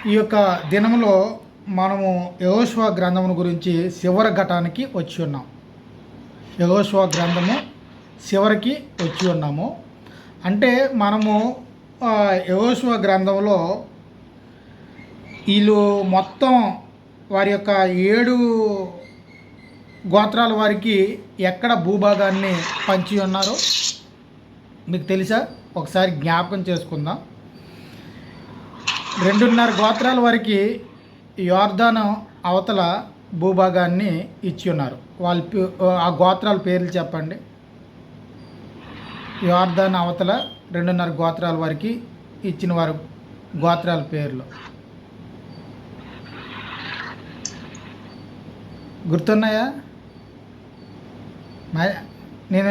ఈ యొక్క దినంలో మనము యెహోషువ గ్రంథమును గురించి చివరి ఘటానికి వచ్చి ఉన్నాం. యెహోషువ గ్రంథము చివరికి వచ్చి ఉన్నాము. అంటే మనము యెహోషువ గ్రంథంలో వీళ్ళు మొత్తం వారి యొక్క 7 గోత్రాల వారికి ఎక్కడ భూభాగాన్ని పంచి ఉన్నారో మీకు తెలుసా? ఒకసారి జ్ఞాపకం చేసుకుందాం. 2.5 గోత్రాల వారికి యోర్దాను అవతల భూభాగాన్ని ఇచ్చి ఉన్నారు. ఆ గోత్రాల పేర్లు చెప్పండి. యోర్దాను అవతల 2.5 గోత్రాల వారికి ఇచ్చిన వారు గోత్రాల పేర్లు గుర్తున్నాయా? నేను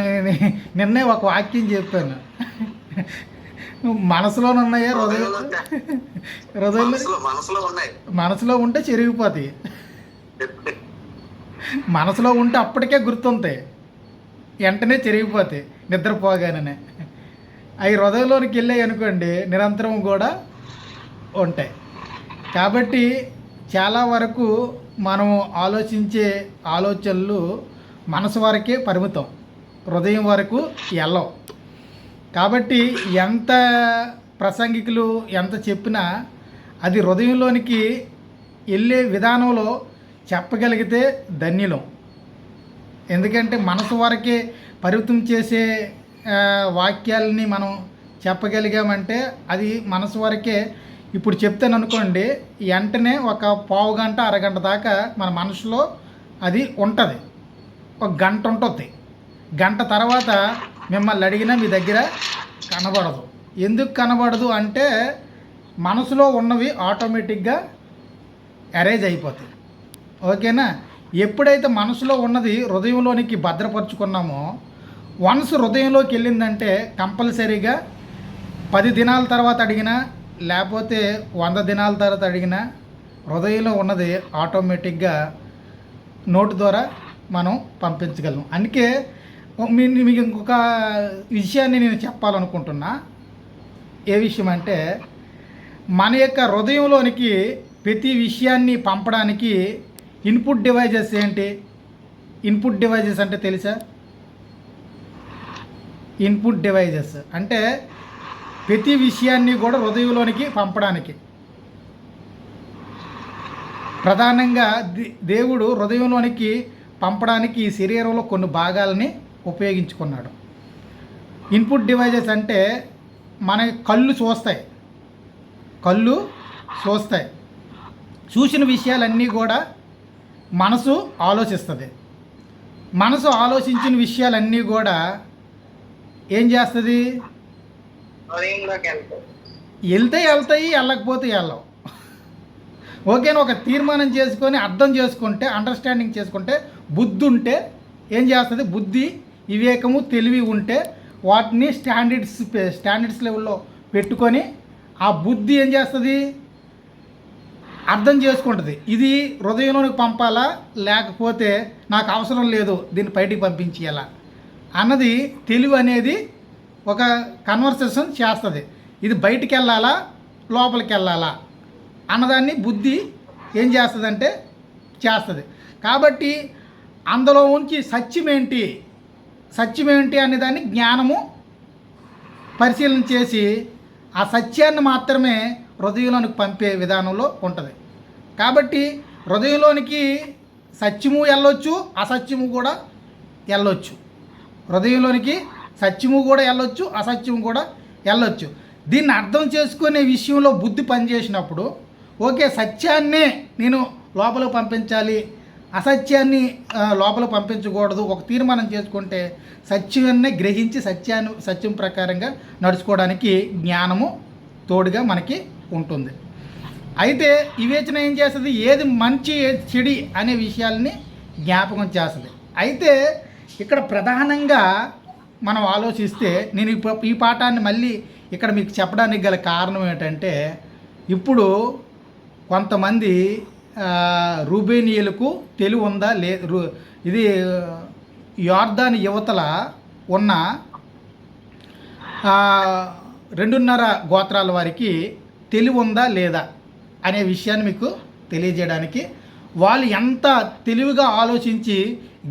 నిన్నే ఒక వాక్యం చెప్పాను. మనసులోనే ఉన్నాయా? మనసులో ఉంటే చెరిగిపోతాయి. మనసులో ఉంటే అప్పటికే గుర్తుంటాయి, వెంటనే చెరిగిపోతాయి నిద్రపోగానే. అవి హృదయంలోనికి వెళ్ళాయి అనుకోండి, నిరంతరం కూడా ఉంటాయి. కాబట్టి చాలా వరకు మనము ఆలోచించే ఆలోచనలు మనసు వరకే పరిమితం, హృదయం వరకు వెళ్ళవు. కాబట్టి ఎంత ప్రసంగికులు ఎంత చెప్పినా అది హృదయంలోనికి వెళ్ళే విధానంలో చెప్పగలిగితే ధన్యులం. ఎందుకంటే మనసు వరకే పరిమితం చేసే వాక్యాలని మనం చెప్పగలిగామంటే అది మనసు వరకే. ఇప్పుడు చెప్తాను అనుకోండి, వెంటనే ఒక పావు గంట అరగంట దాకా మన మనసులో అది ఉంటుంది. ఒక గంట ఉంటుంది. గంట తర్వాత మిమ్మల్ని అడిగినా మీ దగ్గర కనబడదు. ఎందుకు కనబడదు అంటే మనసులో ఉన్నవి ఆటోమేటిక్గా అరేంజ్ అయిపోతాయి. ఓకేనా? ఎప్పుడైతే మనసులో ఉన్నది హృదయంలోనికి భద్రపరుచుకున్నామో, వన్స్ హృదయంలోకి వెళ్ళిందంటే కంపల్సరీగా 10 దినాల తర్వాత అడిగినా లేకపోతే 100 దినాల తర్వాత అడిగినా హృదయంలో ఉన్నది ఆటోమేటిక్గా నోటి ద్వారా మనం పంపించగలం. అందుకే మీకు ఇంకొక విషయాన్ని నేను చెప్పాలనుకుంటున్నా. ఏ విషయం అంటే, మన యొక్క హృదయంలోనికి ప్రతి విషయాన్ని పంపడానికి ఇన్పుట్ డివైజెస్ ఏంటి? ఇన్పుట్ డివైజెస్ అంటే తెలుసా? ఇన్పుట్ డివైజెస్ అంటే ప్రతి విషయాన్ని కూడా హృదయంలోనికి పంపడానికి ప్రధానంగా దేవుడు హృదయంలోనికి పంపడానికి ఈ శరీరంలో కొన్ని భాగాలని ఉపయోగించుకున్నాడు. ఇన్పుట్ డివైజెస్ అంటే మన కళ్ళు చూస్తాయి, చూసిన విషయాలన్నీ కూడా మనసు ఆలోచిస్తుంది. మనసు ఆలోచించిన విషయాలన్నీ కూడా ఏం చేస్తుంది? వెళ్తాయి, వెళ్ళకపోతే వెళ్ళవు. ఓకేనా? ఒక తీర్మానం చేసుకొని అర్థం చేసుకుంటే, అండర్స్టాండింగ్ చేసుకుంటే, బుద్ధి ఉంటే ఏం చేస్తుంది? బుద్ధి, వివేకము, తెలివి ఉంటే వాటిని స్టాండర్డ్స్ లెవెల్లో పెట్టుకొని ఆ బుద్ధి ఏం చేస్తుంది? అర్థం చేసుకుంటుంది. ఇది హృదయంలోనికి పంపాలా లేకపోతే నాకు అవసరం లేదు, దీన్ని బయటికి పంపించేయాలా అన్నది తెలివి అనేది ఒక కన్వర్సేషన్ చేస్తుంది. ఇది బయటికి వెళ్ళాలా లోపలికి వెళ్ళాలా అన్నదాన్ని బుద్ధి ఏం చేస్తుందంటే చేస్తుంది. కాబట్టి అందులో ఉంచి సత్యం ఏంటి అనేదాన్ని జ్ఞానము పరిశీలన చేసి ఆ సత్యాన్ని మాత్రమే హృదయంలోనికి పంపే విధానంలో ఉంటుంది. కాబట్టి హృదయంలోనికి సత్యము వెళ్ళొచ్చు, అసత్యము కూడా వెళ్ళొచ్చు. హృదయంలోనికి సత్యము కూడా వెళ్ళొచ్చు, అసత్యము కూడా వెళ్ళొచ్చు. దీన్ని అర్థం చేసుకునే విషయంలో బుద్ధి పనిచేసినప్పుడు ఓకే, సత్యాన్నే నేను లోపలికి పంపించాలి, అసత్యాన్ని లోపలికి పంపించకూడదు, ఒక తీర్మానం చేసుకుంటే సత్యాన్నే గ్రహించి సత్యం ప్రకారంగా నడుచుకోవడానికి జ్ఞానము తోడుగా మనకి ఉంటుంది. అయితే వివేచన ఏం చేస్తుంది? ఏది మంచి ఏది చెడి అనే విషయాల్ని జ్ఞాపకం చేస్తుంది. అయితే ఇక్కడ ప్రధానంగా మనం ఆలోచిస్తే, నేను ఈ పాఠాన్ని మళ్ళీ ఇక్కడ మీకు చెప్పడానికి గల కారణం ఏంటంటే, ఇప్పుడు కొంతమంది రూబేనియలకు తెలివి ఉందా ఇది యోర్దాను యువతల ఉన్న 2.5 గోత్రాల వారికి తెలివి ఉందా లేదా అనే విషయాన్ని మీకు తెలియజేయడానికి, వాళ్ళు ఎంత తెలివిగా ఆలోచించి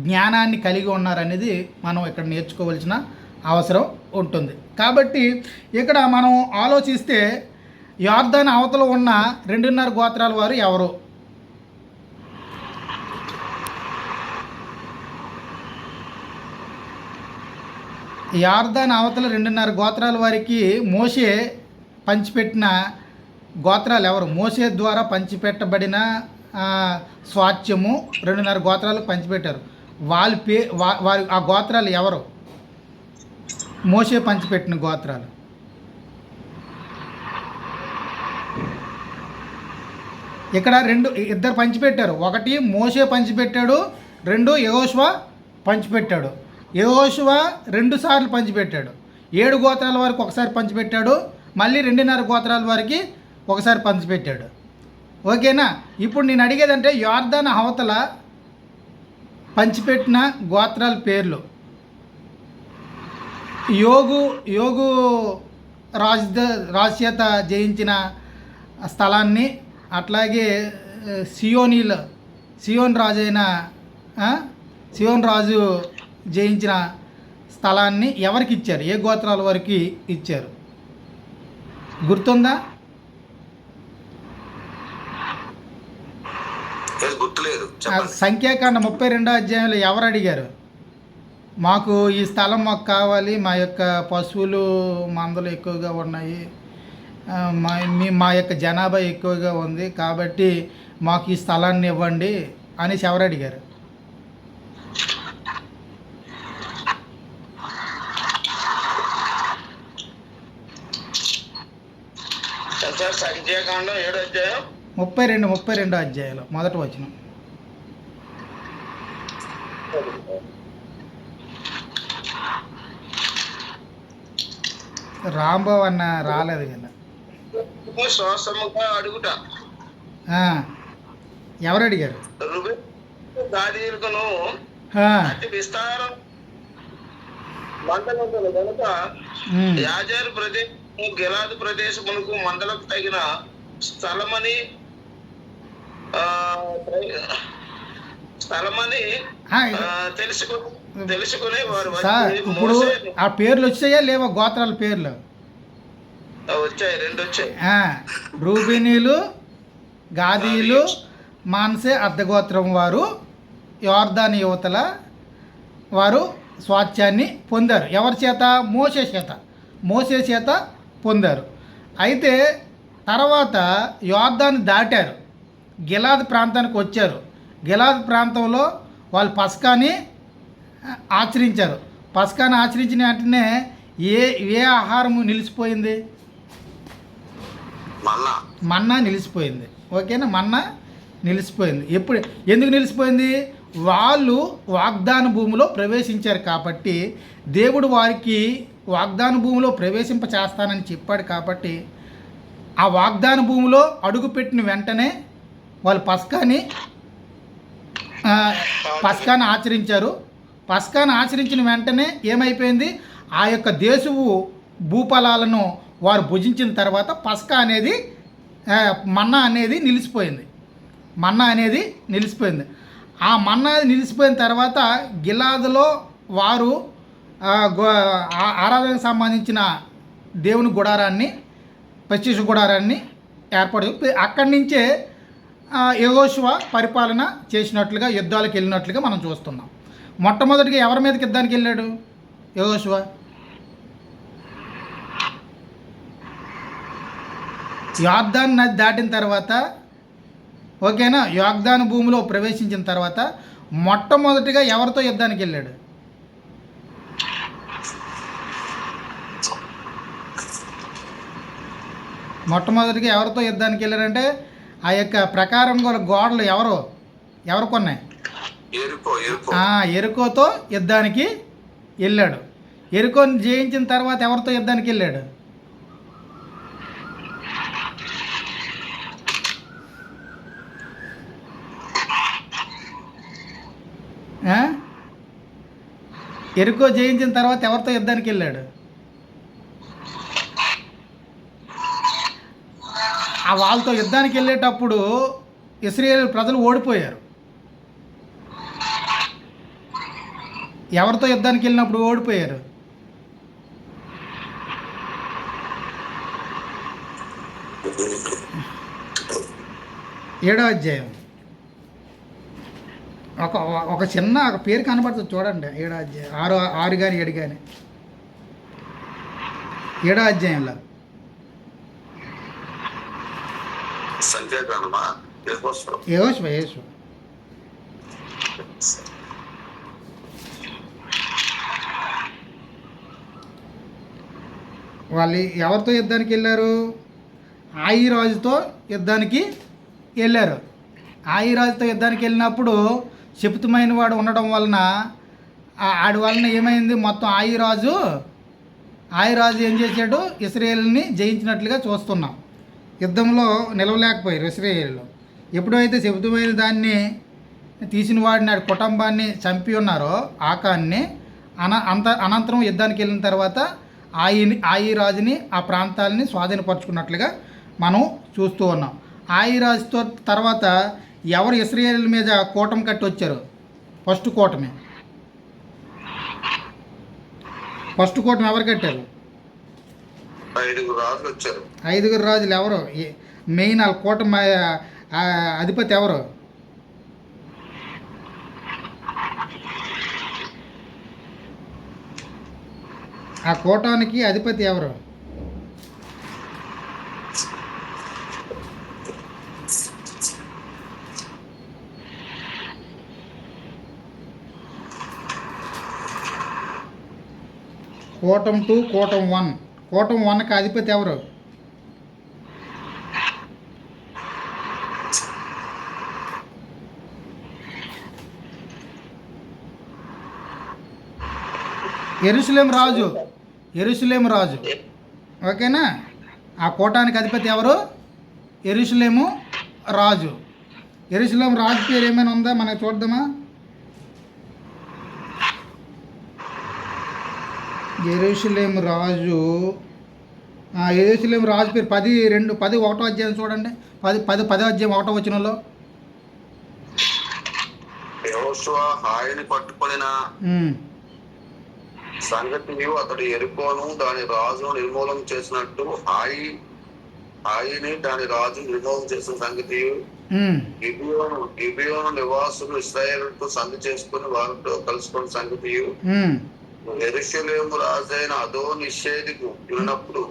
జ్ఞానాన్ని కలిగి ఉన్నారనేది మనం ఇక్కడ నేర్చుకోవాల్సిన అవసరం ఉంటుంది. కాబట్టి ఇక్కడ మనం ఆలోచిస్తే యొర్దాను అవతల ఉన్న 2.5 గోత్రాల వారు ఎవరు? యొర్దాను అవతల 2.5 గోత్రాల వారికి మోషే పంచిపెట్టిన గోత్రాలు ఎవరు? మోషే ద్వారా పంచిపెట్టబడిన స్వాస్థ్యము 2.5 గోత్రాలకు పంచిపెట్టారు. వారి ఆ గోత్రాలు ఎవరు? మోషే పంచిపెట్టిన గోత్రాలు. ఇక్కడ ఇద్దరు పంచిపెట్టారు. ఒకటి మోషే పంచిపెట్టాడు, 2 యెహోషువ పంచిపెట్టాడు. యెహోషువ 2 సార్లు పంచిపెట్టాడు. 7 గోత్రాల వారికి ఒకసారి పంచిపెట్టాడు, మళ్ళీ 2.5 గోత్రాల వారికి ఒకసారి పంచిపెట్టాడు. ఓకేనా? ఇప్పుడు నేను అడిగేదంటే యొర్దాను అవతల పంచిపెట్టిన గోత్రాల పేర్లు. యోగు రాజు చేత జయించిన స్థలాన్ని, అట్లాగే సియోన్ రాజు జయించిన స్థలాన్ని ఎవరికి ఇచ్చారు? ఏ గోత్రాల వారికి ఇచ్చారు? గుర్తుందా? సంఖ్యాకాండ 32వ అధ్యాయంలో ఎవరు అడిగారు? మాకు ఈ స్థలం మాకు కావాలి, మా యొక్క పశువులు మందలు ఎక్కువగా ఉన్నాయి, మా యొక్క జనాభా ఎక్కువగా ఉంది, కాబట్టి మాకు ఈ స్థలాన్ని ఇవ్వండి అనేసి ఎవరు అడిగారు? సంఖ్యాకాండం 7వ అధ్యాయం 32వ అధ్యాయంలో మొదటి వచనం. రాంబాబు అన్న రాలేదు కదా. అడుగుట ఎవరు అడిగారు? విస్తారం మందలు కనుక యాజారు ప్రదేశం గిలాదు ప్రదేశమునకు మందలకు తగిన స్థలమని తెలుసుకుని వారు ఇప్పుడు ఆ పేర్లు వచ్చాయా లేవా? గోత్రాల పేర్లు వచ్చాయి, 2 వచ్చాయి. రూబేనీలు, గాదీలు, మాన్సే అర్ధగోత్రం వారు యొర్దాను యువతల వారు స్వాస్థ్యాన్ని పొందారు. ఎవరి చేత? మోషే చేత పొందారు. అయితే తర్వాత యొర్దాను దాటారు, గిలాదు ప్రాంతానికి వచ్చారు. గిలాదు ప్రాంతంలో వాళ్ళు పస్కాని ఆచరించారు. పస్కాని ఆచరించిన వెంటనే ఏ ఆహారము నిలిచిపోయింది? మన్నా నిలిచిపోయింది. ఓకేనా? మన్నా నిలిచిపోయింది. ఎందుకు నిలిచిపోయింది? వాళ్ళు వాగ్దాన భూమిలో ప్రవేశించారు కాబట్టి, దేవుడు వారికి వాగ్దాన భూమిలో ప్రవేశింప చేస్తానని చెప్పాడు కాబట్టి, ఆ వాగ్దాన భూమిలో అడుగుపెట్టిన వెంటనే వాళ్ళు పస్కాని ఆచరించారు. పస్కాని ఆచరించిన వెంటనే ఏమైపోయింది? ఆ యొక్క దేశపు భూఫలాలను వారు భుజించిన తర్వాత పస్కా అనేది మన్నా అనేది నిలిచిపోయింది. ఆ మన్నా నిలిచిపోయిన తర్వాత గిలాదులో వారు ఆరాధనకు సంబంధించిన దేవుని గుడారాన్ని, ప్రత్యక్ష గుడారాన్ని ఏర్పాటు, అక్కడి నుంచే యెహోషువ పరిపాలన చేసినట్లుగా, యుద్ధాలకు వెళ్ళినట్లుగా మనం చూస్తున్నాం. మొట్టమొదటిగా ఎవరి మీదకి యుద్ధానికి వెళ్ళాడు యెహోషువ? యొర్దాను నది దాటిన తర్వాత, ఓకేనా, వాగ్దాన భూమిలో ప్రవేశించిన తర్వాత మొట్టమొదటిగా ఎవరితో యుద్ధానికి వెళ్ళాడు? మొట్టమొదటిగా ఎవరితో యుద్ధానికి వెళ్ళారంటే ఆ యొక్క ప్రకారం గోడలు ఎవరు కొన్నాయి? ఎరుకోతో యుద్ధానికి వెళ్ళాడు. ఎరుకోని జయించిన తర్వాత ఎవరితో యుద్ధానికి వెళ్ళాడు? ఎరుకో జయించిన తర్వాత ఎవరితో యుద్ధానికి వెళ్ళాడు? ఆ వాళ్ళతో యుద్ధానికి వెళ్ళేటప్పుడు ఇశ్రాయేలు ప్రజలు ఓడిపోయారు. ఎవరితో యుద్ధానికి వెళ్ళినప్పుడు ఓడిపోయారు? ఏడో అధ్యాయం ఒక ఒక చిన్న ఒక పేరు కనబడుతుంది చూడండి. ఏడో అధ్యాయం ఆరు కానీ 7 కానీ ఏడో అధ్యాయంలో సంఖ్యాకాండమా? యేహోషువ వాళ్ళు ఎవరితో యుద్ధానికి వెళ్ళారు? ఆయి రాజుతో యుద్ధానికి వెళ్ళారు. ఆయి రాజుతో యుద్ధానికి వెళ్ళినప్పుడు శపితమైన వాడు ఉండడం వలన ఆడి వలన ఏమైంది, మొత్తం ఆయి రాజు ఏం చేశాడు, ఇశ్రాయేలుని జయించినట్లుగా చూస్తున్నాం. యుద్ధంలో నిలవలేకపోయారు ఇశ్రాయేలు. ఎప్పుడైతే శపితమైన దాన్ని తీసిన వాడిని ఆడి కుటుంబాన్ని చంపి ఉన్నారో ఆకాన్ని, అనంతరం యుద్ధానికి వెళ్ళిన తర్వాత ఆయి రాజుని ఆ ప్రాంతాలని స్వాధీనపరుచుకున్నట్లుగా మనం చూస్తూ ఉన్నాం. ఆయి రాజుతో తర్వాత ఎవరు ఇశ్రాయేలు మీద కూటమి కట్టి వచ్చారు? ఫస్ట్ కూటమి ఎవరు కట్టారు? 5 రాజులు వచ్చారు. 5 రాజులు ఎవరు? మెయిన్ ఆ కూటమి అధిపతి ఎవరు? ఆ కూటానికి అధిపతి ఎవరు? కూటం 2, కూటం 1. కూటం 1కి అధిపతి ఎవరు? యెరూషలేము రాజు. ఓకేనా? ఆ కూటానికి అధిపతి ఎవరు? యెరూషలేము రాజు పేరు ఏమైనా ఉందా? మనకు చూద్దామా. యెరూషలేము రాజు పేరు 1వ అధ్యాయం చూడండి. 10వ అధ్యాయం 1వ వచనంలో యెహోషువ హాయిని పట్టుకొనిన సంగతియు అతడు ఎరుకోను దాని రాజును నిర్మూలన చేసినట్టు హాయిని దాని రాజు నిర్మూలన చేసిన సంగతియు గిబియోను నివాసులు ఇశ్రాయేలుతో సంధి చేసుకుని వారితో కలుసుకున్న సంగతియు యెరూషలేము రాజైన అదో నిషేధికు విన్నప్పుడు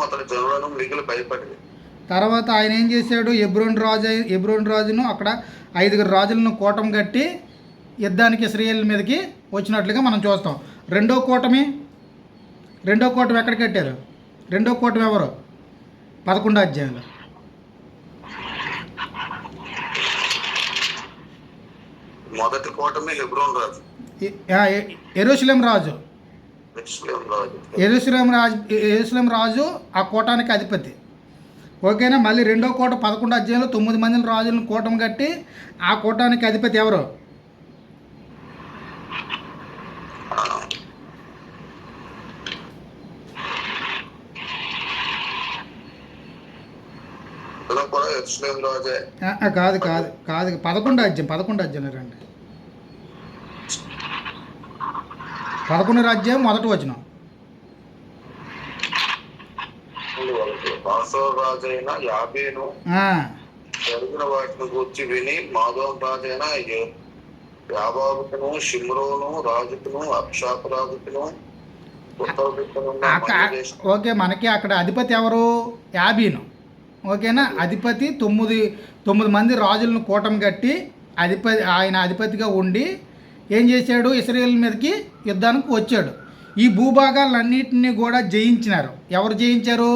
అతని జనులను మిగిలి భయపడింది. తర్వాత ఆయన ఏం చేశాడు? ఎబ్రోన్ రాజును అక్కడ 5 రాజులను కూటమి కట్టి యుద్ధానికి ఇశ్రాయేలు మీదకి వచ్చినట్లుగా మనం చూస్తాం. రెండో కూటమి ఎక్కడ కట్టారు? రెండో కూటమి ఎవరు? 11వ అధ్యాయంలో. మొదటి కూటమి హెబ్రోన్ రాజు, యెరూషలేం రాజు ఆ కూటానికి అధిపతి. ఓకేనా? మళ్ళీ రెండో కోట 11వ అధ్యాయంలో 9 మంది రాజులను కూటమి కట్టి ఆ కూటానికి అధిపతి ఎవరు? కాదు 11వ అధ్యాయం రండి. 11వ అధ్యాయం 1వ వచనం. రాజైన యాబేను జరిగిన వాటిని గురించి విని మాధవం రాజైన యాబాబుకును షిమ్రోను రాజుకును అక్షాపు రాజుకును. ఓకే, మనకి అక్కడ అధిపతి ఎవరు? యాబీను. ఓకేనా? అధిపతి 9 మంది రాజులను కూటమి కట్టి ఆయన అధిపతిగా ఉండి ఏం చేశాడు? ఇశ్రాయేలు మీదకి యుద్ధానికి వచ్చాడు. ఈ భూభాగాలన్నింటినీ కూడా జయించినారు. ఎవరు జయించారు?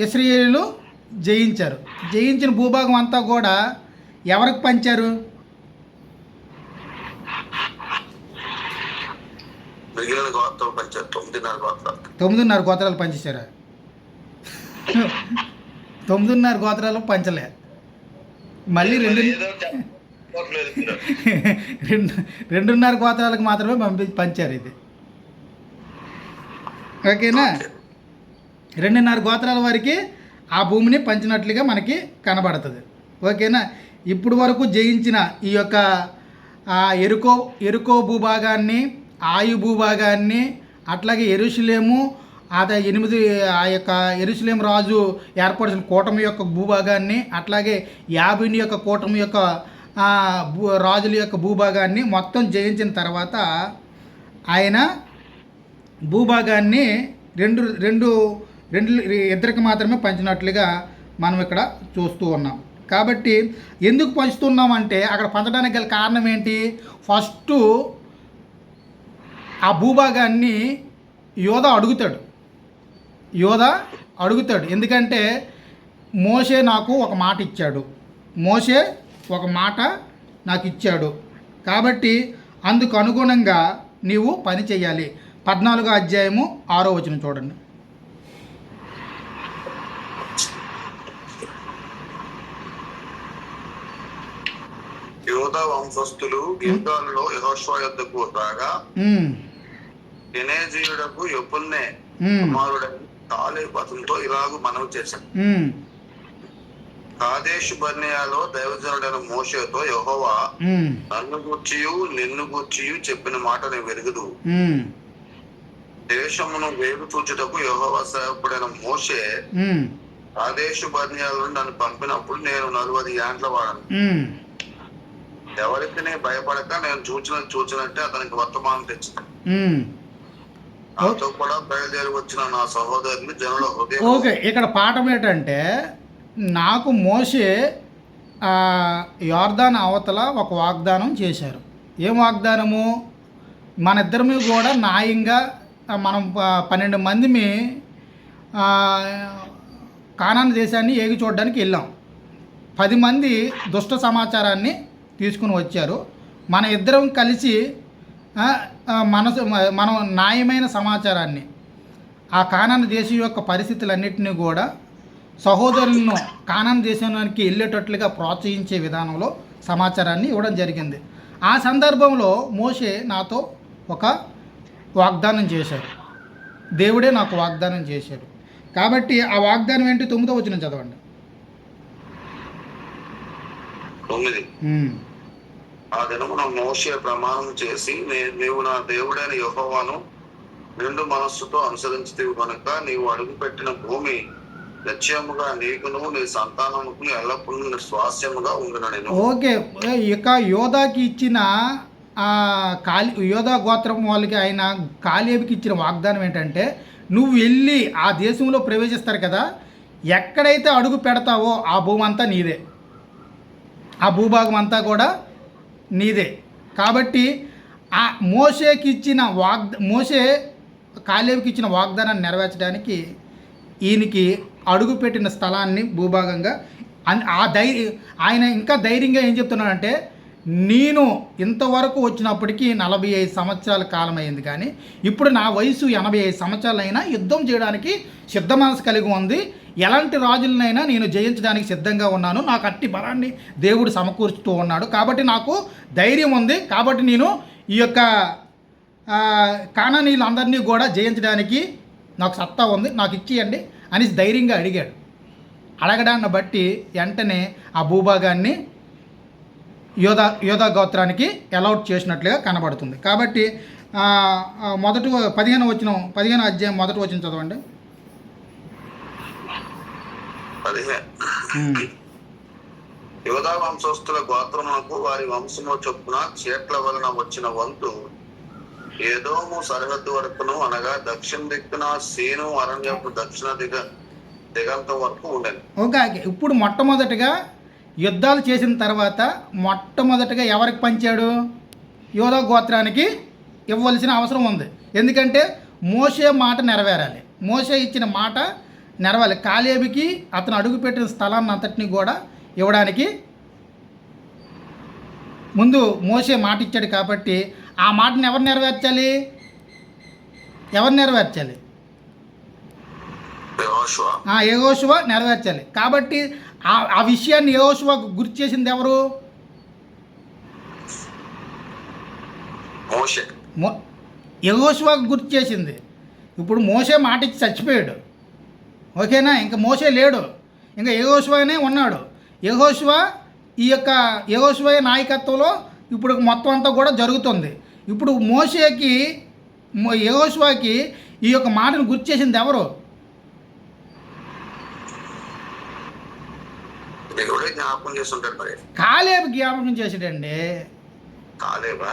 ఇశ్రాయేలు జయించారు. జయించిన భూభాగం అంతా కూడా ఎవరికి పంచారు? మిగిలిన గోత్రాలు పంచారు. 9.5 గోత్రాలు పంచేశారా? 9.5 గోత్రాలు పంచలే. మళ్ళీ 2.5 గోత్రాలకు మాత్రమే పంచారు ఇది. ఓకేనా? 2.5 గోత్రాల వారికి ఆ భూమిని పంచినట్లుగా మనకి కనబడుతుంది. ఓకేనా. ఇప్పుడు వరకు జయించిన ఈ యొక్క ఎరుకో భూభాగాన్ని, ఆయు భూభాగాన్ని, అట్లాగే యెరూషలేము ఆ యొక్క యెరూషలేము రాజు ఏర్పరిచిన కూటమి యొక్క భూభాగాన్ని, అట్లాగే యాబీని యొక్క కూటమి యొక్క రాజుల యొక్క భూభాగాన్ని మొత్తం జయించిన తర్వాత ఆయన భూభాగాన్ని ఇద్దరికి మాత్రమే పంచినట్లుగా మనం ఇక్కడ చూస్తూ ఉన్నాం. కాబట్టి ఎందుకు పంచుతున్నామంటే అక్కడ పంచడానికి గల కారణం ఏంటి? ఫస్ట్ ఆ భూభాగాన్ని యోధా అడుగుతాడు. ఎందుకంటే మోషే నాకు ఒక మాట ఇచ్చాడు. కాబట్టి అందుకు అనుగుణంగా నీవు పని చేయాలి. 14వ అధ్యాయము 6వ వచనం చూడండి. యోధా వంశస్థులు గిల్గాలులో యెహోషువ యొద్దకు రాగా కెనెజీయుడకు యెఫున్నె కుమారుడైన కాలేబు అతనితో ఇలాగు మనవి చేశాడు. కాదేషు బర్నేయలో దైవజనుడైన మోషేతో యెహోవా నన్ను గూర్చియు నిన్ను గూర్చియు చెప్పిన మాట నేను వెరుగుదు. దేశమును వేగు చూచుటకు యెహోవా సేవకుడైన మోషే కాదేషు బర్నేయలో నన్ను పంపినప్పుడు నేను 40 ఏండ్ల వాడను. ఎవరికి నేను భయపడక నేను చూచినట్టే అతనికి వర్తమానం తెచ్చాను. నాతో కూడా బయలుదేరి వచ్చిన నా సహోదరుని జనుల హృదయం. ఓకే, ఇక్కడ పాఠం ఏంటంటే నాకు మోషే యోర్దాను అవతల ఒక వాగ్దానం చేశారు. ఏం వాగ్దానము? మన ఇద్దరిమి కూడా న్యాయంగా మనం 12 మందిమి కానాను దేశాన్ని ఏగి చూడడానికి వెళ్ళాం. 10 మంది దుష్ట సమాచారాన్ని తీసుకుని వచ్చారు. మన ఇద్దరం కలిసి మనం న్యాయమైన సమాచారాన్ని, ఆ కానాను దేశం యొక్క పరిస్థితులన్నింటినీ కూడా సహోదరులను కానాను దేశానికి వెళ్ళేటట్లుగా ప్రోత్సహించే విధానంలో సమాచారాన్ని ఇవ్వడం జరిగింది. ఆ సందర్భంలో మోషే నాతో ఒక వాగ్దానం చేశాడు. దేవుడే నాకు వాగ్దానం చేశాడు. కాబట్టి ఆ వాగ్దానం ఏంటి? 9వ వచనం చదవండి. 9. ఆ దినమున మోషే ప్రమాణం చేసి, నీవు నా దేవుడైన యెహోవాను నిండు మనస్సుతో అనుసరించుతీవు కనుక నీవు అడుగుపెట్టిన భూమి నిశ్చయముగా నీకును నీ సంతానముకు ఎల్లప్పుడూ స్వాస్యముగా ఉండునని. ఓకే, ఇక యోధాకి ఇచ్చిన యోధా గోత్రం వాళ్ళకి ఆయన కాలేబుకి ఇచ్చిన వాగ్దానం ఏంటంటే, నువ్వు వెళ్ళి ఆ దేశంలో ప్రవేశిస్తారు కదా, ఎక్కడైతే అడుగు పెడతావో ఆ భూమి అంతా నీదే, ఆ భూభాగం అంతా కూడా నీదే. కాబట్టి ఆ మోషే కాలేబుకి ఇచ్చిన వాగ్దానాన్ని నెరవేర్చడానికి ఈయనకి అడుగుపెట్టిన స్థలాన్ని భూభాగంగా ఆయన ఇంకా ధైర్యంగా ఏం చెప్తున్నాడంటే, నేను ఇంతవరకు వచ్చినప్పటికీ 45 సంవత్సరాల కాలం అయింది, కానీ ఇప్పుడు నా వయసు 85 సంవత్సరాలైనా యుద్ధం చేయడానికి సిద్ధ మనసు కలిగి ఉంది. ఎలాంటి రాజులనైనా నేను జయించడానికి సిద్ధంగా ఉన్నాను. నాకు అట్టి బలాన్ని దేవుడు సమకూర్చుతూ ఉన్నాడు. కాబట్టి నాకు ధైర్యం ఉంది. కాబట్టి నేను ఈ యొక్క కానానీయులందరినీ కూడా జయించడానికి నాకు సత్తా ఉంది, నాకు ఇచ్చేయండి అని ధైర్యంగా అడిగాడు. అడగడాన్ని బట్టి వెంటనే ఆ భూభాగాన్ని యోధా గోత్రానికి అలౌట్ చేసినట్లుగా కనబడుతుంది. కాబట్టి 15వ అధ్యాయం 1వ వచనం చదవండి. 15. యోధా వంశస్థుల గోత్రమునకు వారి వంశము చొప్పున చీట్ల వలన వచ్చిన వంతు ఏదోము సరిహద్దు వరకును, అనగా దక్షిణ దిక్కున సీను అరణ్యపు దక్షిణ దిగంతం వరకు ఉండేది. ఓకే, ఇప్పుడు మొట్టమొదటిగా యుద్ధాలు చేసిన తర్వాత మొట్టమొదటిగా ఎవరికి పంచాడు? యోధా గోత్రానికి ఇవ్వవలసిన అవసరం ఉంది. ఎందుకంటే మోషే మాట నెరవేరాలి. మోషే ఇచ్చిన మాట నెరవేరాలి. కాలేబుకి అతను అడుగుపెట్టిన స్థలాన్ని అంతటినీ కూడా ఇవ్వడానికి ముందు మోషే మాట ఇచ్చాడు. కాబట్టి ఆ మాటను ఎవరు నెరవేర్చాలి? యెహోషువ నెరవేర్చాలి. కాబట్టి ఆ విషయాన్ని యెహోషువ గుర్తు చేసింది ఎవరు? యెహోషువ గుర్తు చేసింది. ఇప్పుడు మోషే మాట ఇచ్చి చచ్చిపోయాడు. ఓకేనా, ఇంకా మోషే లేడు. ఇంకా యెహోషువనే ఉన్నాడు. యెహోషువ ఈ యొక్క యెహోషువ నాయకత్వంలో ఇప్పుడు మొత్తం అంతా కూడా జరుగుతుంది. ఇప్పుడు మోషేకి యెహోషువకి ఈ యొక్క మాటను గుర్తు చేసింది ఎవరు? దేవుడే జ్ఞాపకం చేస్తుంటాడు. మరి కాలేబు జ్ఞాపకం చేశాడండి. కాలేబా?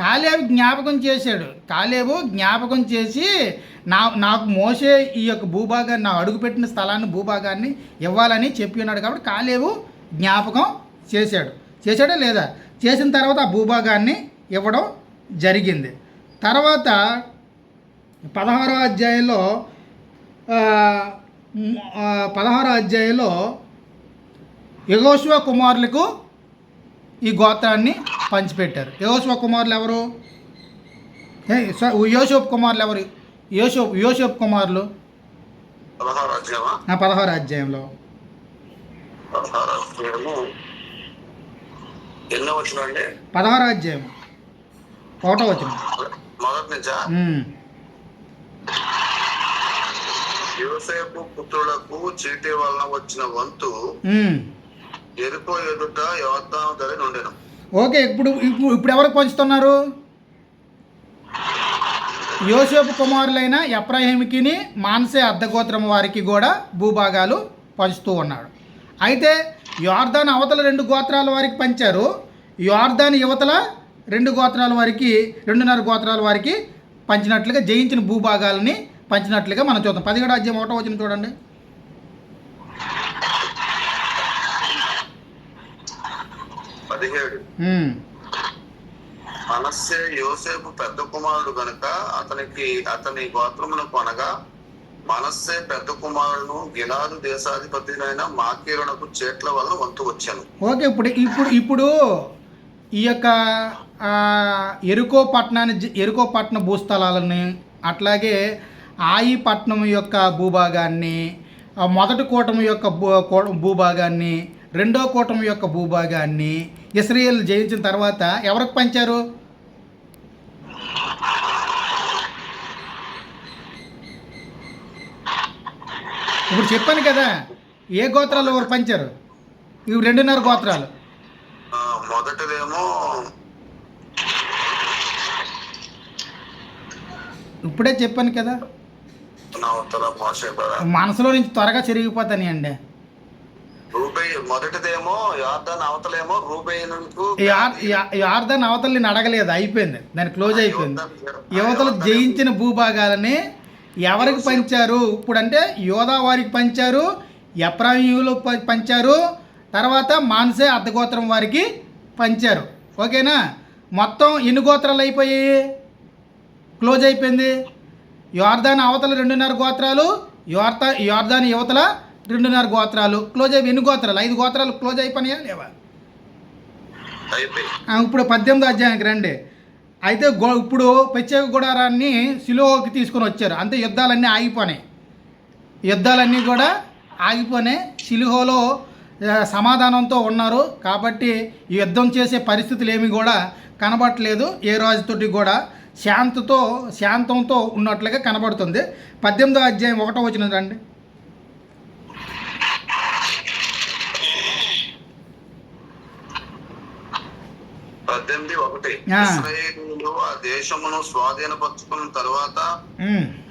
కాలేబు జ్ఞాపకం చేశాడు. కాలేబు జ్ఞాపకం చేసి నాకు మోషే ఈ యొక్క భూభాగాన్ని, నా అడుగుపెట్టిన స్థలాన్ని, భూభాగాన్ని ఇవ్వాలని చెప్పి ఉన్నాడు. కాబట్టి కాలేబు జ్ఞాపకం చేశాడా లేదా? చేసిన తర్వాత ఆ భూభాగాన్ని ఇవ్వడం జరిగింది. తర్వాత 16వ అధ్యాయంలో యెహోషువ కుమారులకు ఈ గోత్రాన్ని పంచిపెట్టారు. యెహోషువ కుమారులు ఎవరు? యోసేపు కుమారులు ఎవరు? యోసేపు కుమారులు 16వ అధ్యాయంలో ఎన్నో వచ్చిన అండి? 16వ అధ్యాయం 1వ వచనం. మొదటి నుంచా? యోసేపు పుత్రులకు చీటీ వలన వచ్చిన వంతు ఎరుకో ఎదుట యోర్దాను ధర నుండెను. ఓకే, ఇప్పుడు ఎవరికి పంచుతున్నారు? యోసేపు కుమారులైన ఎఫ్రాయిముకిని మాన్సే అర్ధగోత్రం వారికి కూడా భూభాగాలు పంచుతూ ఉన్నాడు. అయితే యోర్దాను అవతల 2 గోత్రాల వారికి పంచారు. యోర్దాను యువతల 2 గోత్రాల వారికి, 2.5 గోత్రాల వారికి పంచినట్లుగా, జయించిన భూభాగాలని పంచినట్లుగా మనం చూద్దాం. 17వ అధ్యాయం 1వ వచనం చూడండి. 17 మనస్సే యోసేపు పెద్ద కుమారుడు గనుక అతని గోత్రమునకు అనగా మనస్సే పెద్ద కుమారుడును గిలాదు దేశాధిపతినైన మాకీరునకు చేట్ల వలన వంతు వచ్చాను. ఓకే, ఇప్పుడు ఈ యొక్క ఎరుకో పట్టణ భూస్థలాలని, అట్లాగే ఆయి పట్టణం యొక్క భూభాగాన్ని, మొదటి కూటమి యొక్క భూభాగాన్ని, రెండో కూటమి యొక్క భూభాగాన్ని ఇశ్రాయేలు జయించిన తర్వాత ఎవరికి పంచారు? ఇప్పుడు చెప్పాను కదా, ఏ గోత్రాలు ఎవరు పంచారు? ఇవి 2.5 గోత్రాలు. మొదటిదేమో ఇప్పుడే చెప్పాను కదా, మనసులో నుంచి త్వరగా చెరిగిపోతాని అండి. మొదటిదేమో యోర్దాను అవతలేమో రూబేయునుకు. యోర్దాను అవతల నేను అడగలేదు, అయిపోయింది, దాన్ని క్లోజ్ అయిపోయింది. యువతలు జయించిన భూభాగాలని ఎవరికి పంచారు? ఇప్పుడు అంటే యోధా వారికి పంచారు, ఎఫ్రాయిములు పంచారు, తర్వాత మాన్సే అర్ధగోత్రం వారికి పంచారు. ఓకేనా? మొత్తం ఎన్ని గోత్రాలు అయిపోయాయి? క్లోజ్ అయిపోయింది. యోర్దాను అవతల 2.5 గోత్రాలు, యోర్దాను యువతల 2.5 గోత్రాలు క్లోజ్ అయిపోయి. ఎన్ని గోత్రాలు? 5 గోత్రాలు క్లోజ్ అయిపోయినాయా లేవా? ఇప్పుడు 18వ అధ్యాయానికి రండి. అయితే ఇప్పుడు ప్రత్యేక గుడారాన్ని షిలోహుకి తీసుకొని వచ్చారు. అంతే, యుద్ధాలన్నీ కూడా ఆగిపోయినాయి. షిలోహులో సమాధానంతో ఉన్నారు. కాబట్టి యుద్ధం చేసే పరిస్థితులు ఏమి కూడా కనబడట్లేదు. ఏ రాజుతోటి కూడా శాంతంతో ఉన్నట్లుగా కనబడుతుంది. 18వ అధ్యాయం 1వ వచనం రండి. 18:1 ఇశ్రాయేలీయులు ఆ దేశమును స్వాధీనపరచుకున్న తర్వాత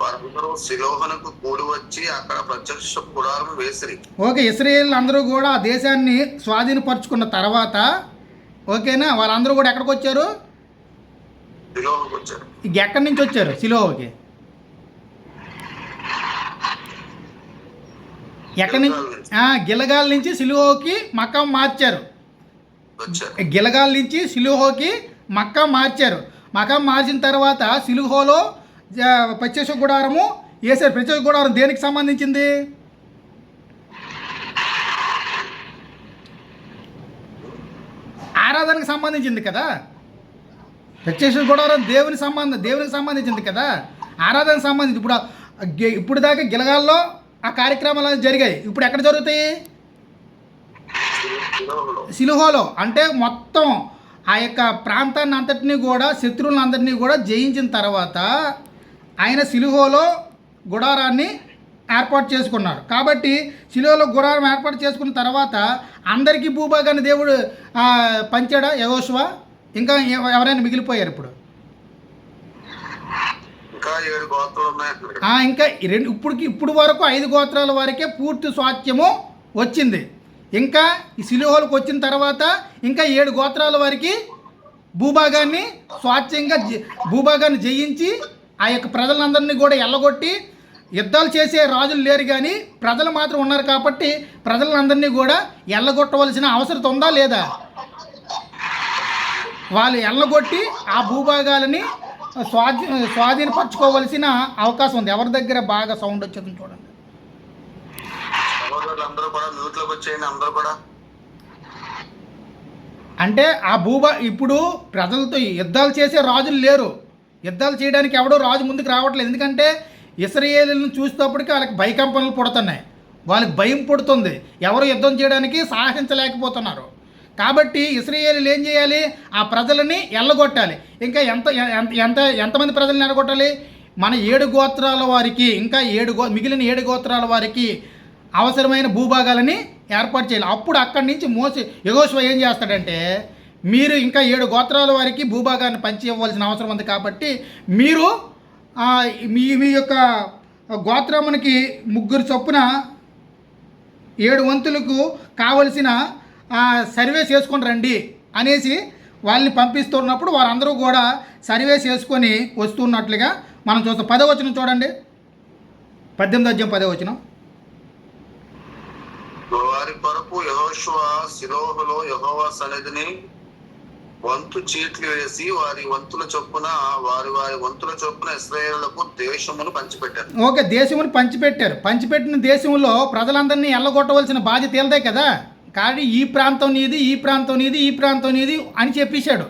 వారందరూ షిలోహునకు కూడి వచ్చి అక్కడ ప్రత్యక్ష గుడారం వేసిరి. ఓకే, ఇశ్రాయేలీయులు అందరూ కూడా ఆ దేశాన్ని స్వాధీనపరచుకున్న తర్వాత, ఓకేనా, వాళ్ళందరూ కూడా ఎక్కడికి వచ్చారు? షిలోహుకు వచ్చారు. ఎక్కడి నుంచి వచ్చారు? షిలోహుకి ఎక్కడి నుంచి? గిలగాల్ నుంచి షిలోహుకి మక్కా మార్చారు. గిలగాల్ నుంచి షిలోహుకి మక్కా మార్చారు. మక్కా మార్చిన తర్వాత షిలోహులో ప్రత్యక్ష గుడారము వేసారు. ప్రత్యక్ష గుడారం దేనికి సంబంధించింది? ఆరాధనకు సంబంధించింది కదా. ప్రత్యక్ష గుడారం దేవునికి సంబంధించింది కదా, ఆరాధనకు సంబంధించి. ఇప్పుడు దాకా గిలగాల్లో ఆ కార్యక్రమాలు జరిగాయి. ఇప్పుడు ఎక్కడ జరుగుతాయి? షిలోహులో. అంటే మొత్తం ఆ యొక్క ప్రాంతాన్ని అంతటినీ కూడా, శత్రువులందరినీ కూడా జయించిన తర్వాత ఆయన షిలోహులో గుడారాన్ని ఏర్పాటు చేసుకున్నారు. కాబట్టి శిలోహులో గుడారం ఏర్పాటు చేసుకున్న తర్వాత అందరికీ భూభాగాన్ని దేవుడు పంచాడా యెహోషువ? ఇంకా ఎవరైనా మిగిలిపోయారు ఇప్పుడు? ఇంకా 7 గోత్రాలు ఉన్నాయి. ఇంకా ఇప్పుడు వరకు 5 గోత్రాల వరకే పూర్తి స్వాస్థ్యము వచ్చింది. ఇంకా ఈ శిలోహులకు వచ్చిన తర్వాత ఇంకా 7 గోత్రాల వరకు భూభాగాన్ని స్వాస్థ్యంగా భూభాగాన్ని జయించి ఆ యొక్క ప్రజలందరినీ కూడా ఎల్లగొట్టి, యుద్ధాలు చేసే రాజులు లేరు కానీ ప్రజలు మాత్రం ఉన్నారు కాబట్టి ప్రజలందరినీ కూడా ఎల్లగొట్టవలసిన అవసరం ఉందా లేదా? వాళ్ళు ఎల్లగొట్టి ఆ భూభాగాలని స్వాధీనపరచుకోవలసిన అవకాశం ఉంది. ఎవరి దగ్గర బాగా సౌండ్ వచ్చేది చూడండి. అంటే ఆ ఇప్పుడు ప్రజలతో యుద్ధాలు చేసే రాజులు లేరు. యుద్ధాలు చేయడానికి ఎవడో రాజు ముందుకు రావట్లేదు. ఎందుకంటే ఇశ్రాయేలులను చూసేటప్పటికి వాళ్ళకి భయకంపనలు పుడుతున్నాయి, వాళ్ళకి భయం పుడుతుంది, ఎవరు యుద్ధం చేయడానికి సాహసించలేకపోతున్నారు. కాబట్టి ఇశ్రాయేలీలు ఏం చేయాలి? ఆ ప్రజలని ఎల్లగొట్టాలి. ఇంకా ఎంతమంది ప్రజలను ఎల్లగొట్టాలి? మన 7 గోత్రాల వారికి, ఇంకా మిగిలిన 7 గోత్రాల వారికి అవసరమైన భూభాగాలని ఏర్పాటు చేయాలి. అప్పుడు అక్కడి నుంచి యెహోషువ ఏం చేస్తాడంటే, మీరు ఇంకా 7 గోత్రాల వారికి భూభాగాన్ని పంచి ఇవ్వాల్సిన అవసరం ఉంది కాబట్టి మీరు మీ యొక్క గోత్రమునికి 3 చొప్పున 7 వంతులకు కావలసిన సర్వే చేసుకొని రండి అనేసి వాళ్ళని పంపిస్తున్నప్పుడు వారందరూ కూడా సర్వే చేసుకొని వస్తున్నట్లుగా మనం చూస్తాం. 10వ వచనం చూడండి, 18వ అధ్యాయం 10వ వచనం. వారి కొరకు యెహోషువ షిలోహులో యెహోవా సన్నిధిని వంతు చీట్లు వేసి వారి వంతుల చొప్పున ఇశ్రాయేలులకు దేశమును పంచిపెట్టారు. ఓకే, దేశమును పంచిపెట్టారు. పంచిపెట్టిన దేశంలో ప్రజలందరినీ ఎల్లగొట్టవలసిన బాధ్యత తేలదే కదా. కానీ ఈ ప్రాంతం నీది, ఈ ప్రాంతం నీది, ఈ ప్రాంతం నీది అని చెప్పేశాడు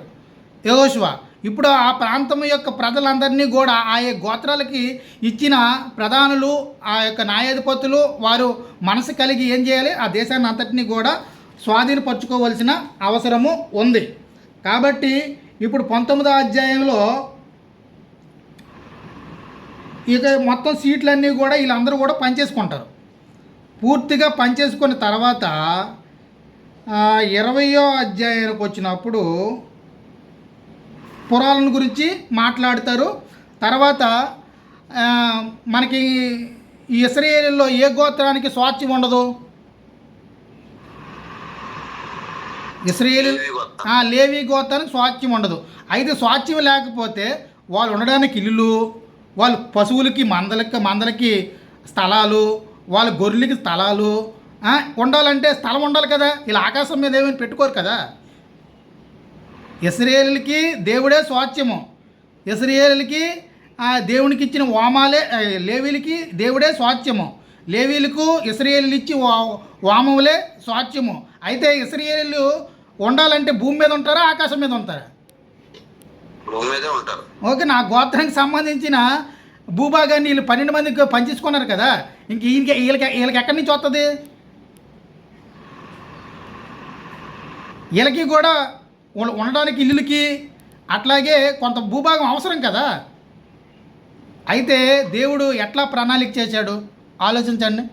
యెహోషువ. ఇప్పుడు ఆ ప్రాంతం యొక్క ప్రజలందరినీ కూడా ఆయా గోత్రాలకి ఇచ్చిన ప్రధానులు, ఆ యొక్క న్యాయాధిపతులు వారు మనసు కలిగి ఏం చేయాలి? ఆ దేశాన్ని అంతటినీ కూడా స్వాధీనపరచుకోవలసిన అవసరము ఉంది. కాబట్టి ఇప్పుడు 19వ అధ్యాయంలో ఇక మొత్తం సీట్లన్నీ కూడా వీళ్ళందరూ కూడా పనిచేసుకుంటారు. పూర్తిగా పనిచేసుకున్న తర్వాత 20వ అధ్యాయానికి వచ్చినప్పుడు పురాలను గురించి మాట్లాడతారు. తర్వాత మనకి ఈ ఇశ్రాయేలులో ఏ గోత్రానికి స్వాస్థ్యం ఉండదు? ఇశ్రాయేలు లేవి గోత్రానికి స్వాస్థ్యం ఉండదు. అయితే స్వాస్థ్యం లేకపోతే వాళ్ళు ఉండడానికి ఇల్లులు, వాళ్ళ పశువులకి మందలకి స్థలాలు, వాళ్ళ గొర్రెలకి స్థలాలు ఉండాలంటే స్థలం ఉండాలి కదా. ఇలా ఆకాశం మీద ఏమైనా పెట్టుకోరు కదా. ఇశ్రాయేలుకి దేవుడే స్వాస్థ్యము. ఇశ్రాయేలుకి దేవునికి ఇచ్చిన వామాలే, లేవీలకి దేవుడే స్వాస్థ్యము. లేవీలకు ఇశ్రాయేలు ఇచ్చి వామములే స్వాస్థ్యము. అయితే ఇశ్రాయేలు ఉండాలంటే భూమి మీద ఉంటారా, ఆకాశం మీద ఉంటారా? భూమి మీదే ఉంటారు. ఓకే, నా గోత్రానికి సంబంధించిన భూభాగాన్ని వీళ్ళు 12 మందికి పంచేసుకున్నారు కదా. ఇంక వీళ్ళకి ఎక్కడి నుంచి వస్తుంది? వీళ్ళకి కూడా ఉండడానికి ఇల్లులకి అట్లాగే కొంత భూభాగం అవసరం కదా. అయితే దేవుడు ఎట్లా ప్రణాళిక చేశాడు ఆలోచించండి.